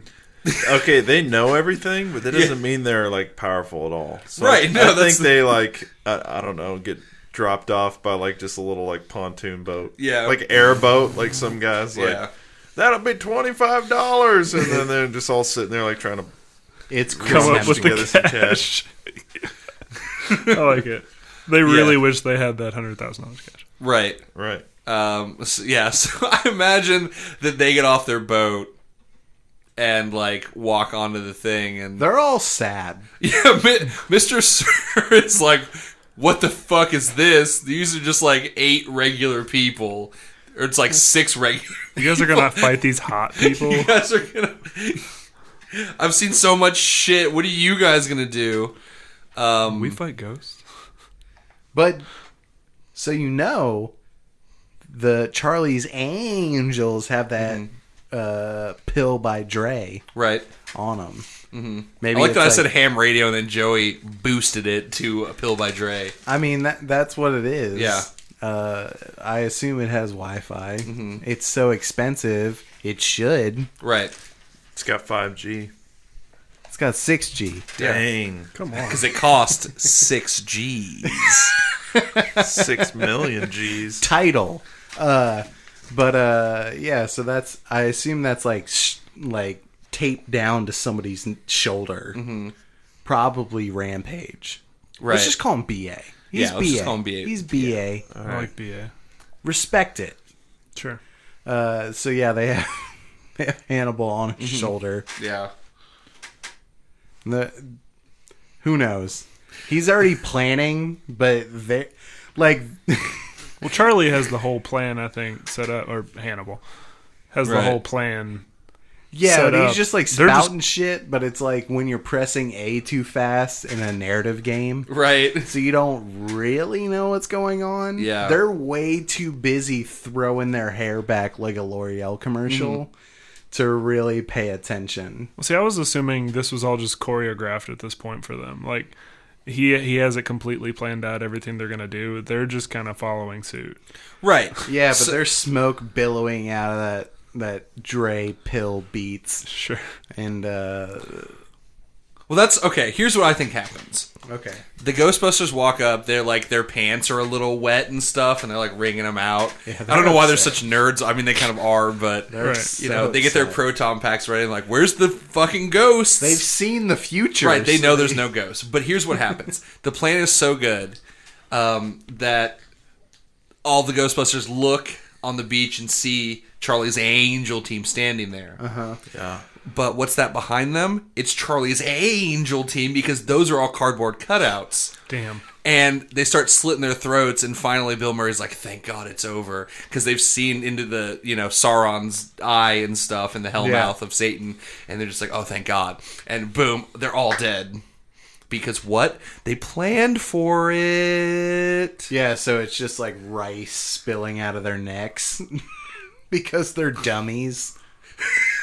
Okay, they know everything, but that doesn't mean they're like powerful at all. So Right, no, I that's think they like I don't know, get dropped off by like just a little like pontoon boat. Yeah. Like airboat, like some guys like Yeah. that'll be $25, and then they're just all sitting there like trying to It's come up crazy. with together the some cash. I like it. They really wish they had that $100,000 cash. Right. right. So I imagine that they get off their boat and like walk onto the thing, and They're all sad. Mr. Sir is like, what the fuck is this? These are just like 8 regular people, or it's like 6 regular. You guys are gonna fight these hot people. You guys are gonna. I've seen so much shit. What are you guys gonna do? We fight ghosts. But, so you know, the Charlie's Angels have that pill by Dre Right. on them. Mm-hmm. Maybe I like it's that I said ham radio, and then Joey boosted it to a pill by Dre. I mean, that's what it is. Yeah. I assume it has Wi-Fi. Mm-hmm. It's so expensive. It should. Right. It's got 5G. It's got 6G. Dang. Come on. Because it cost 6 G's. 6 million G's. Title. Yeah, so that's, I assume that's like taped down to somebody's shoulder. Mm-hmm. Probably Rampage. Right. Let's just call him BA. He's Yeah, let's just call him BA. He's BA. I like BA. Respect it. Sure. So yeah, they have Hannibal on his Mm-hmm. shoulder. Yeah. Who knows? He's already planning, but they like Well, Charlie has the whole plan, I think, set up, or Hannibal has the Right. whole plan. yeah, set but he's up. just like They're just- spouting shit. But it's like when you're pressing A too fast in a narrative game, Right. so you don't really know what's going on. Yeah. They're way too busy throwing their hair back like a L'Oreal commercial to really pay attention. Well, see, I was assuming this was all just choreographed at this point for them. Like, he has it completely planned out, everything they're going to do. They're just kind of following suit. Right. Yeah, but So- there's smoke billowing out of that Dre pill beats. Sure. And Well, that's okay. Here's what I think happens. okay. The Ghostbusters walk up. They're like, their pants are a little wet and stuff, and they're like wringing them out. Yeah, I don't know why they're upset. such nerds. I mean, they kind of are, but Right. you know, they get their proton packs ready and like, where's the fucking ghosts? They've seen the future. Right, they so know there's no ghosts. But here's what happens. The plan is so good that all the Ghostbusters look on the beach and see Charlie's Angel team standing there. Uh-huh. Yeah. But what's that behind them? It's Charlie's Angel team, because those are all cardboard cutouts. Damn. And they start slitting their throats, and finally Bill Murray's like, thank God it's over. Because they've seen into the, Sauron's eye and stuff, and the hellmouth of Satan, and they're just like, oh, thank God. And boom, they're all dead. Because what? They planned for it. Yeah, so it's just like rice spilling out of their necks. Because they're dummies.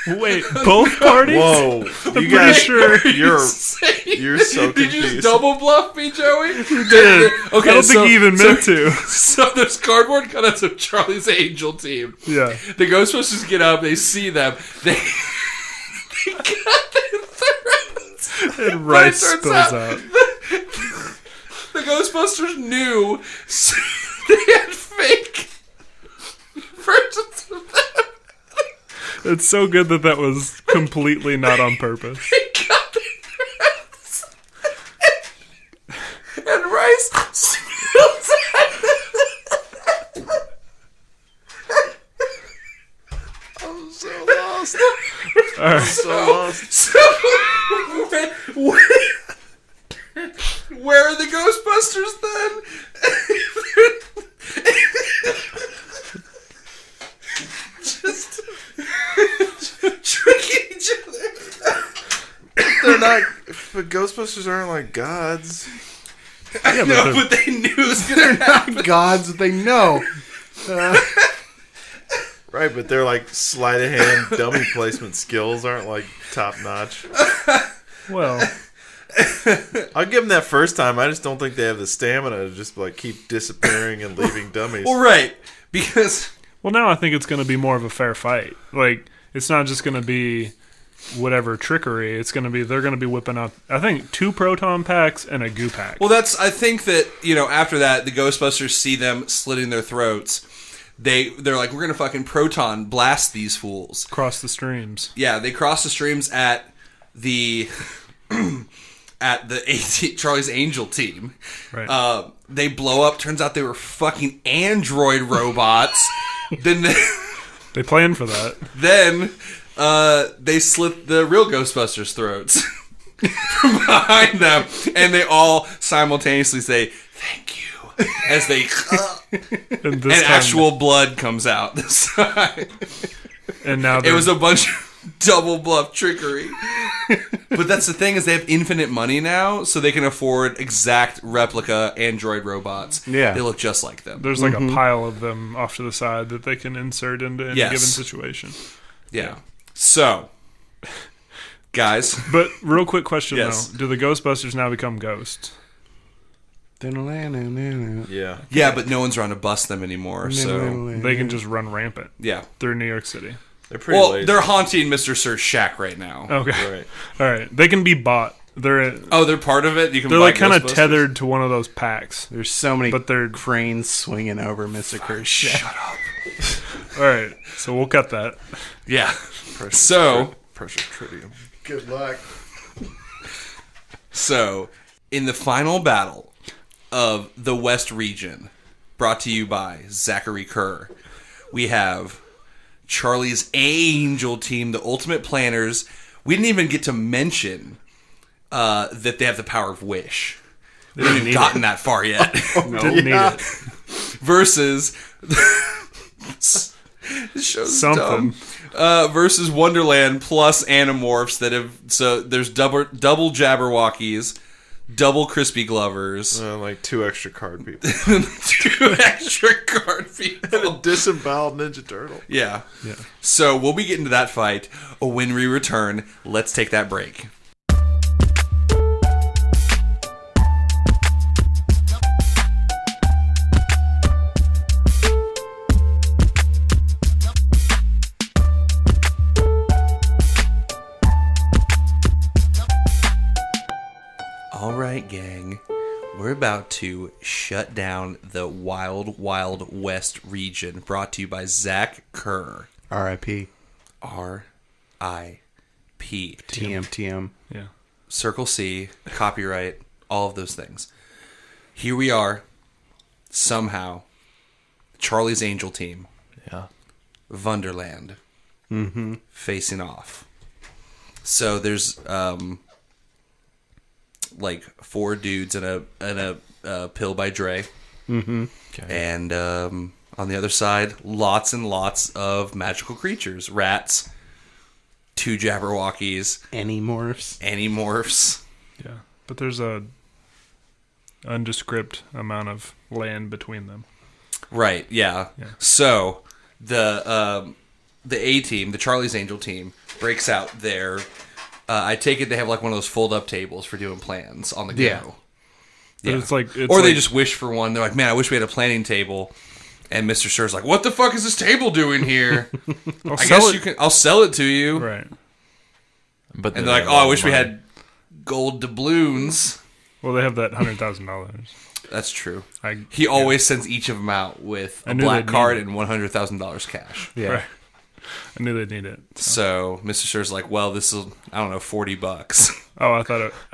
Wait, both parties? Whoa, you guys, you're so confused. Did you just double bluff me, Joey? You did. Okay, I don't think he even meant to. So there's cardboard cutouts of Charlie's Angel team. Yeah. The Ghostbusters get up, they see them, they cut their throats. And rice spills out. The Ghostbusters knew, so they had fake versions of them. It's so good that was completely not on purpose. They cut their throats. And rice spills out. I'm so lost. All right. So lost. So, where are the Ghostbusters then? Just tricking each other. They're not. But Ghostbusters aren't like gods. I know, but they knew it was going to happen. Gods, they know. Right, but they're like sleight of hand dummy placement skills aren't like top notch. Well, I'll give them that first time. I just don't think they have the stamina to just like keep disappearing and leaving dummies. Well, right, because now I think it's going to be more of a fair fight. Like, it's not just going to be whatever trickery. It's going to be, they're going to be whipping up, I think, 2 proton packs and a goo pack. Well, I think that, after that, the Ghostbusters see them slitting their throats. They're like, we're going to fucking proton blast these fools. Cross the streams. Yeah, they cross the streams at the Charlie's Angel team. Right. They blow up. Turns out they were fucking android robots. Then they planned for that. Then they slit the real Ghostbusters' throats from behind them, and they all simultaneously say, thank you, as they and actual blood comes out this time. And now it was a bunch of double bluff trickery. But that's the thing, is they have infinite money now, so they can afford exact replica android robots. Yeah. They look just like them. There's like a pile of them off to the side that they can insert into any given situation. Yeah. So, guys. But real quick question, Yes. though. Do the Ghostbusters now become ghosts? Yeah. Yeah, but no one's around to bust them anymore, so They can just run rampant yeah. through New York City. They're pretty lazy. They're haunting Mr. Sir's shack right now. Okay. Right. All right. They can be bought. They're part of it? they're like kind of tethered to one of those packs. There's so many But they're cranes swinging over Mr. Kerr's shack. Shut up. All right. So we'll cut that. Yeah. Precious tritium. Good luck. So, in the final battle of the West region, brought to you by Zachary Kerr, we have Charlie's Angel team, the ultimate planners. We didn't even get to mention that they have the power of wish. They haven't even gotten that far yet. Didn't need it. Versus this show's Something. dumb. Versus Wonderland plus Animorphs that have, so there's double Jabberwockies, double Crispy Glovers, Like 2 extra card people. 2 extra card people, And a disemboweled Ninja Turtle. yeah. Yeah. So we'll be getting to that fight when we return. Let's take that break. All right, gang. We're about to shut down the Wild Wild West region, brought to you by Zach Kerr. R.I.P. R.I.P. TM. Yeah. Circle C, copyright, all of those things. Here we are, somehow, Charlie's Angel team, Yeah. Wonderland, facing off. So there's like 4 dudes and a pill by Dre. Mm-hmm. Okay. And on the other side, lots and lots of magical creatures. Rats, 2 Jabberwockies. Animorphs. Yeah. But there's a undescript amount of land between them. Right, yeah. So the A team, the Charlie's Angel team, breaks out their... I take it they have like one of those fold-up tables for doing plans on the go. Yeah. But it's like... or they just wish for one. They're like, man, I wish we had a planning table. And Mr. Sir's like, what the fuck is this table doing here? I'll sell it to you. Right. But and they're like, I wish we had gold doubloons. Well, they have that $100,000. That's true. He always sends each of them out with a black card and $100,000 cash. Yeah. Right. I knew they'd need it. So Mr. Sir's like, well, this is, I don't know, $40. Oh, I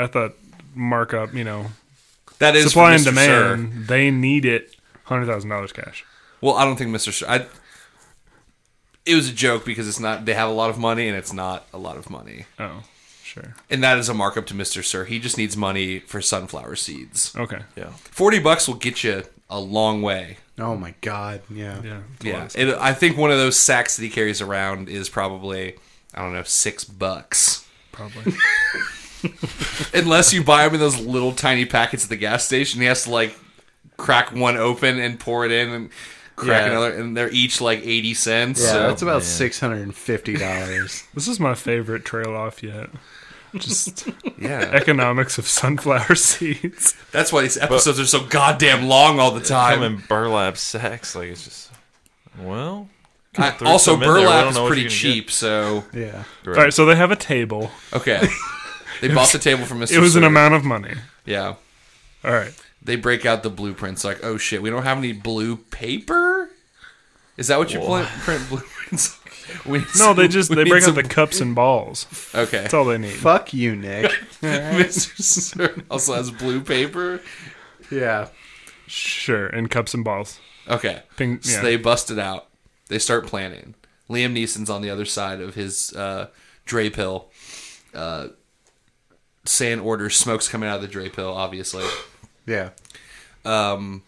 thought markup, that is supply for and Mr. demand. Sir. They need it, $100,000 cash. Well, I don't think Mr. Sir. It was a joke because it's not. They have a lot of money and it's not a lot of money. Oh, sure. And that is a markup to Mr. Sir. He just needs money for sunflower seeds. Okay. Yeah. $40 will get you a long way. Oh my God! Yeah. Yeah. I think one of those sacks that he carries around is probably, I don't know, $6. Probably. Unless you buy them in those little tiny packets at the gas station, he has to like crack one open and pour it in and crack another, and they're each like 80 cents. Yeah, so. that's about $650. This is my favorite trail off yet. Just Yeah. economics of sunflower seeds. That's why these episodes are so goddamn long all the time. Come in burlap sacks, like it's just well. Also, some in there. We burlap don't is know what pretty you can cheap, so Yeah. All right, so they have a table. okay. They bought the table from Mr. It was an Sir. amount of money. Yeah. All right. They break out the blueprints. Like, oh shit, we don't have any blue paper. Is that what you print blueprints? No, they break out the cups and balls. Okay. That's all they need. Fuck you, Nick. Mr. Sir also has blue paper. Yeah. Sure, and cups and balls. Okay. So they bust it out. They start planning. Liam Neeson's on the other side of his Dre pill. Saying orders, smoke's coming out of the Dre pill, obviously. Yeah. And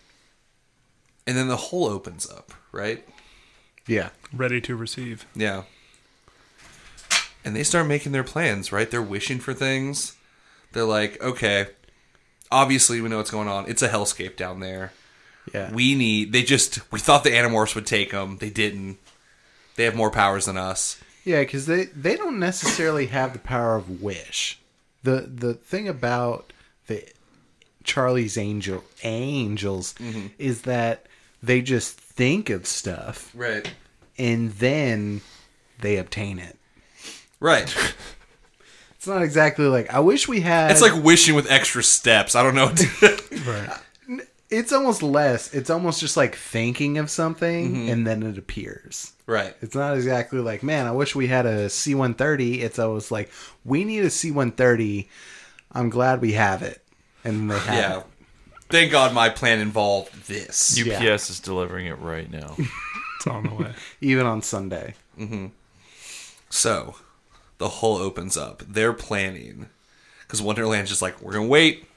then the hole opens up, right? Yeah. Ready to receive. Yeah. And they start making their plans, right? They're wishing for things. They're like, okay, obviously we know what's going on. It's a hellscape down there. Yeah. We thought the Animorphs would take them. They didn't. They have more powers than us. Yeah, because they don't necessarily have the power of wish. The thing about the Charlie's Angels is that they just think of stuff. Right. And then they obtain it. Right. It's not exactly like, I wish we had... It's like wishing with extra steps. I don't know. Right. It's almost less. It's almost just like thinking of something and then it appears. Right. It's not exactly like, man, I wish we had a C-130. It's always like, we need a C-130. I'm glad we have it. And they have it. Thank God my plan involved this. UPS is delivering it right now. It's on the way. Even on Sunday. Mm-hmm. So, the hole opens up. They're planning. Because Wonderland's just like, we're going to wait.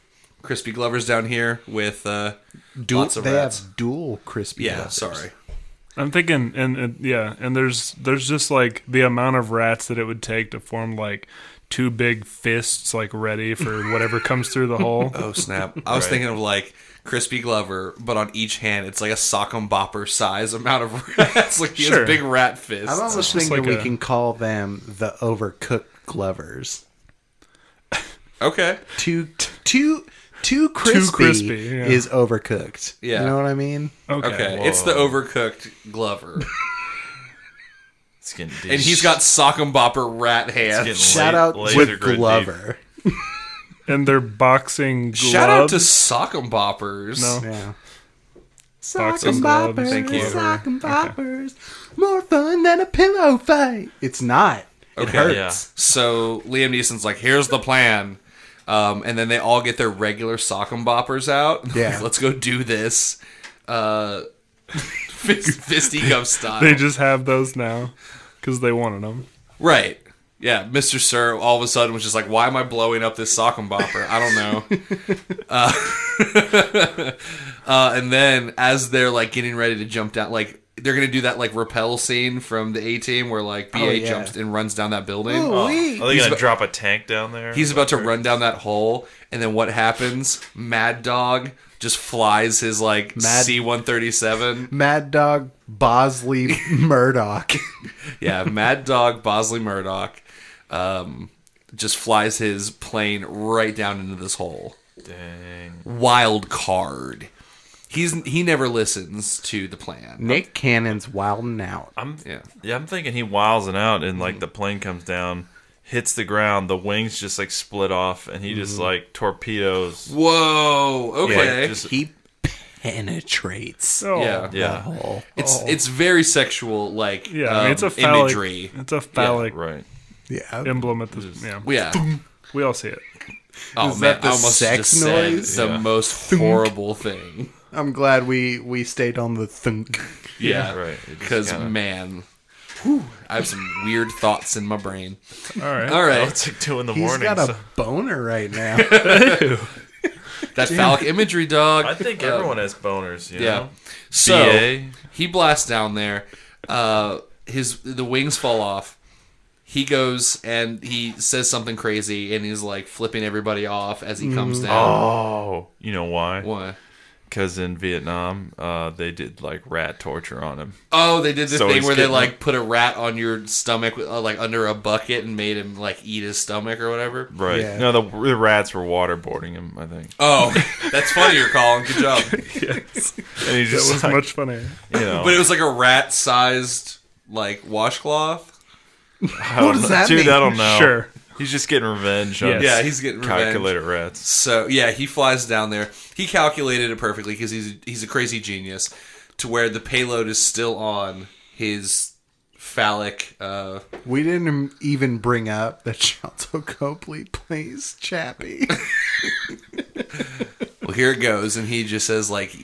Crispy Glover's down here with lots of rats. Have dual crispy Glovers. Sorry. I'm thinking, and there's just like the amount of rats that it would take to form like 2 big fists, like ready for whatever comes through the hole. Oh snap! I was thinking of like Crispy Glover, but on each hand it's like a sock 'em bopper size amount of rats. Like he has big rat fists. I'm almost thinking we can call them the overcooked Glovers. Okay. Too crispy is overcooked. Yeah. You know what I mean? Okay. It's the overcooked Glover. It's getting deep. And he's got sock 'em bopper rat hands. Shout out to Glover. And they're boxing gloves. Shout out to sock 'em boppers. No. Yeah. Sock 'em boppers. Thank you. Sock 'em boppers. More fun than a pillow fight. It's not. It hurts. Yeah. So Liam Neeson's like, here's the plan. And then they all get their regular sock 'em boppers out. Yeah. Let's go do this. Fisticuff style. They just have those now because they wanted them. Right. Yeah, Mr. Sir all of a sudden was just like, why am I blowing up this sock and bopper? I don't know. And then as they're like getting ready to jump down, like they're going to do that like rappel scene from the A-Team where like BA jumps and runs down that building. Are they going to drop a tank down there? He's about to run down that hole, and then what happens? Mad Dog just flies his like C-137. Mad Dog Bosley Murdoch. Yeah, Mad Dog Bosley Murdoch just flies his plane right down into this hole. Dang. Wild card. He never listens to the plan. Nick Cannon's wilding out. I'm thinking he wilding out, and like the plane comes down, hits the ground, the wings just like split off, and he just like torpedoes. Whoa. Okay. Yeah, He penetrates. Oh. Yeah. Hole. It's very sexual, like I mean, it's a phallic imagery. It's a phallic right. Yeah. emblem at this. Yeah. Yeah. We all see it. Oh Is man, that the I almost sex just noise? said the most horrible thing. I'm glad we stayed on the thunk. Yeah, Right. because man, I have some weird thoughts in my brain. All right. All right, It's like 2 in the He's morning. got a so boner right now. that phallic imagery, dog. I think everyone has boners. You Yeah. know? So BA. he blasts down there. The wings fall off. He goes and he says something crazy, and he's like flipping everybody off as he comes down. Oh, you know why? Why? Because in Vietnam, they did like rat torture on him. Oh, they did the So thing he's where they getting- like put a rat on your stomach, like under a bucket, and made him like eat his stomach or whatever. Right. Yeah. No, the rats were waterboarding him, I think. Oh, that's funnier, Colin. Good job. Yes. And he That just was like, much funnier. you know. But it was like a rat-sized like washcloth. What does that Dude, mean? I don't know. Sure. He's just getting revenge on Yes. Yeah, he's getting revenge. calculated rats. So yeah, he flies down there. He calculated it perfectly because he's a crazy genius. To where the payload is still on his phallic. We didn't even bring up that Shanto Copley plays Chappie. Well, here it goes, and he just says like,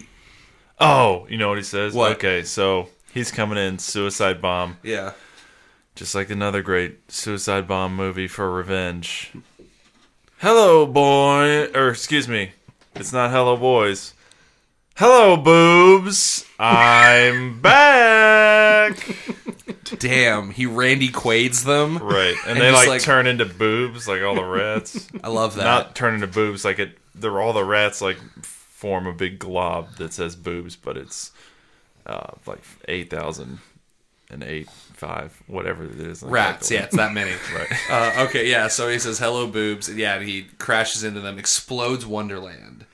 Oh, you know what he says? What? Okay, so he's coming in, suicide bomb. yeah, Just like another great suicide bomb movie for revenge. Hello, boy. Or, excuse me. It's not hello, boys. Hello, boobs. I'm back. damn, he Randy Quaid's them. Right. And And they, just, like, turn into boobs, like all the rats. I love that. Not turn into boobs, like they're all the rats, like, form a big glob that says boobs, but it's, like, 8,008, 5, whatever it is. Like Rats, yeah, it's that many. Right. Okay, yeah, so he says, hello, boobs. And yeah, and he crashes into them, explodes Wonderland.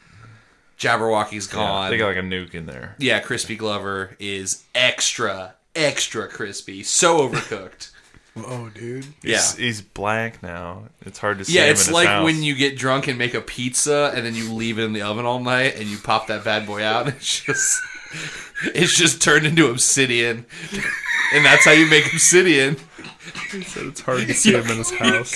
Jabberwocky's gone. Yeah, they got like a nuke in there. Yeah, Crispy Glover is extra crispy. So overcooked. Oh, dude. Yeah. He's blank now. It's hard to see Yeah, him it's in his like house. when you get drunk and make a pizza and then you leave it in the oven all night and you pop that bad boy out. It's just turned into obsidian. And that's how you make obsidian. He said it's hard to see him in his house.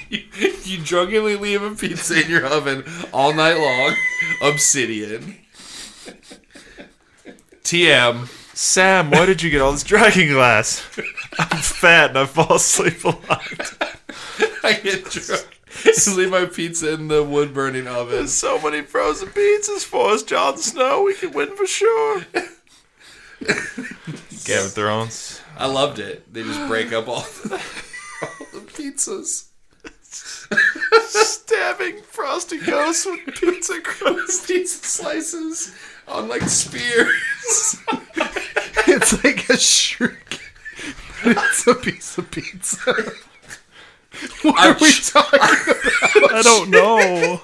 You drunkenly leave a pizza in your oven all night long. Obsidian. TM. Sam, why did you get all this dragon glass? I'm fat and I fall asleep a lot. I get drunk. Just leave my pizza in the wood burning oven. There's so many frozen pizzas for us, Jon Snow. We can win for sure. Game of Thrones. I loved it. They just break up all the pizzas. Stabbing frosty ghosts with pizza crust. Pizza slices on like spears. It's like a shriek. It's a piece of pizza. What are we talking about? I don't know.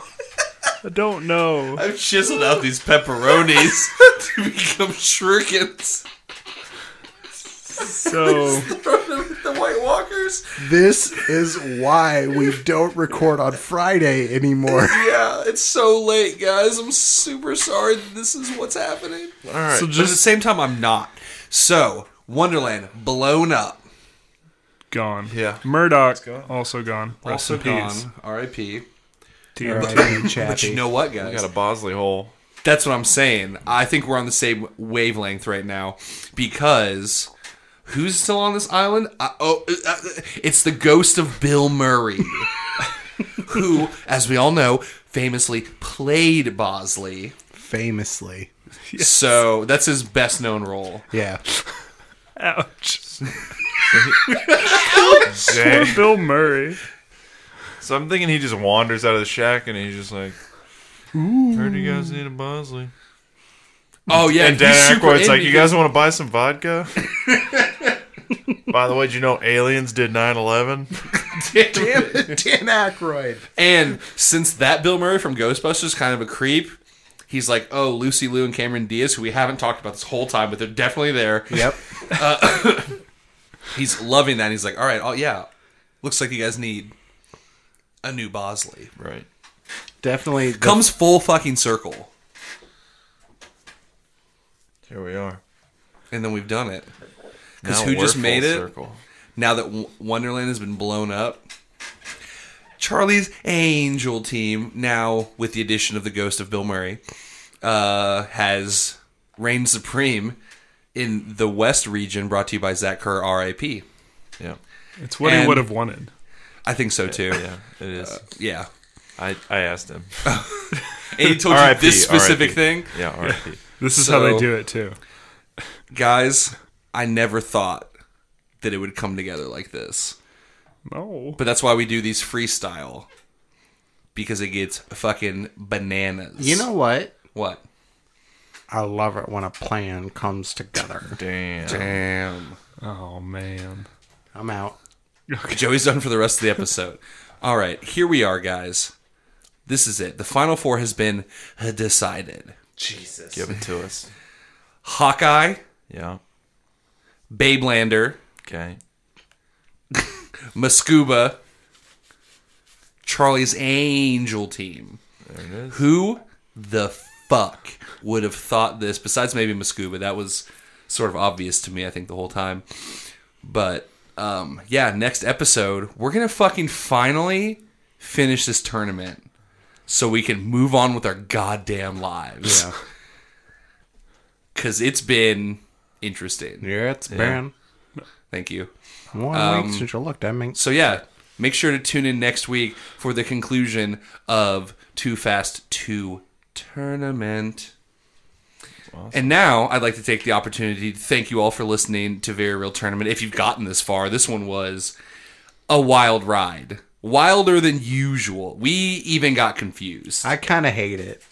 I don't know. I've chiseled out these pepperonis to become shurikens. So The White Walkers. This is why we don't record on Friday anymore. Yeah, it's so late, guys. I'm super sorry that this is what's happening. All right. So But at the just same time, I'm not. So, Wonderland, blown up. gone. Yeah. Murdoch also gone. Rest Also in peace. gone. R.I.P. Chappie. But you know what, We guys? got a Bosley hole. That's what I'm saying. I think we're on the same wavelength right now because Who's still on this island? It's the ghost of Bill Murray, who, as we all know, famously played Bosley. Famously. Yes. So that's his best known role. Yeah. Ouch. Poor Bill Murray. So I'm thinking he just wanders out of the shack and he's just like, heard you guys need a Bosley. Oh, yeah. And Dan Aykroyd's like, you guys want to buy some vodka? By the way, did you know aliens did 9/11? Dan Aykroyd. And since that Bill Murray from Ghostbusters is kind of a creep, he's like, oh, Lucy Liu and Cameron Diaz, who we haven't talked about this whole time, but they're definitely there. Yep. He's loving that. He's like, all right, oh, yeah. Looks like you guys need a new Bosley. Right. Definitely. Comes full fucking circle. Here we are. And then we've done it. Because Now who we're just made full it? circle. Now that Wonderland has been blown up, Charlie's Angel team, now with the addition of the ghost of Bill Murray, has reigned supreme in the West region, brought to you by Zach Kerr, R.I.P. Yeah. It's what he would have wanted. I think so, too. Yeah, it is. Yeah. I asked him. And he told you this specific thing? Yeah, R.I.P. This is how they do it, too. Guys, I never thought that it would come together like this. No. But that's why we do these freestyle. Because it gets fucking bananas. You know what? What? I love it when a plan comes together. Damn. Oh, man. I'm out. Joey's done for the rest of the episode. All right, here we are, guys. This is it. The Final Four has been decided. Jesus. Give it to us. Hawkeye, Yeah. Babelander, Okay. Mascuba, Charlie's Angel team. There it is. Who the fuck would have thought this, besides maybe Mascuba? That was sort of obvious to me, I think, the whole time. But, yeah, next episode, we're going to fucking finally finish this tournament so we can move on with our goddamn lives. Yeah. Because it's been interesting. Yeah, it's been Thank you. 1 week since you looked at me. So, yeah, make sure to tune in next week for the conclusion of Too Fast 2 Tournament. Awesome. And now I'd like to take the opportunity to thank you all for listening to Very Real Tournament. If you've gotten this far, this one was a wild ride. Wilder than usual. We even got confused. I kind of hate it,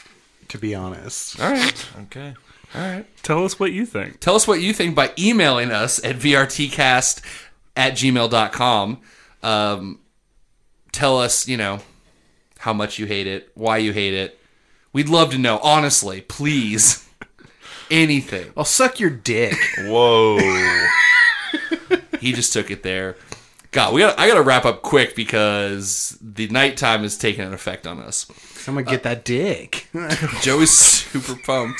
to be honest. All right. Okay. All right. Tell us what you think. Tell us what you think by emailing us at vrtcast@gmail.com. Tell us, how much you hate it, why you hate it. We'd love to know. Honestly, please. Anything. I'll suck your dick. Whoa. He just took it there. God, I gotta wrap up quick because the nighttime is taking an effect on us. I'm gonna get that dick. Joey's super pumped.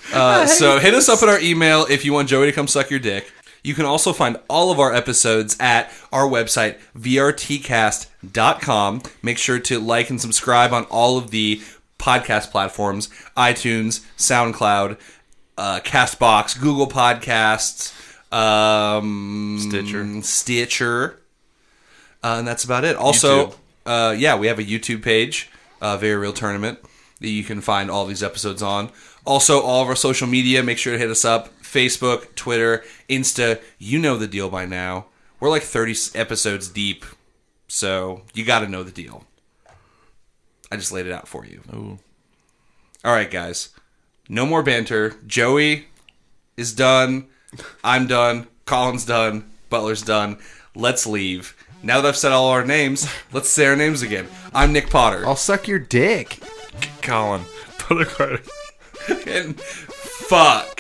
So hit us up at our email if you want Joey to come suck your dick. You can also find all of our episodes at our website, vrtcast.com. Make sure to like and subscribe on all of the podcast platforms, iTunes, SoundCloud, CastBox, Google Podcasts, Stitcher. And that's about it. Also, we have a YouTube page, Very Real Tournament, that you can find all these episodes on. Also, all of our social media, make sure to hit us up. Facebook, Twitter, Insta. You know the deal by now. We're like 30 episodes deep, so you got to know the deal. I just laid it out for you. Ooh. All right, guys. No more banter. Joey is done. I'm done. Colin's done. Butler's done. Let's leave. Now that I've said all our names, let's say our names again. I'm Nick Potter. I'll suck your dick. Colin. Butler Carter. And fuck.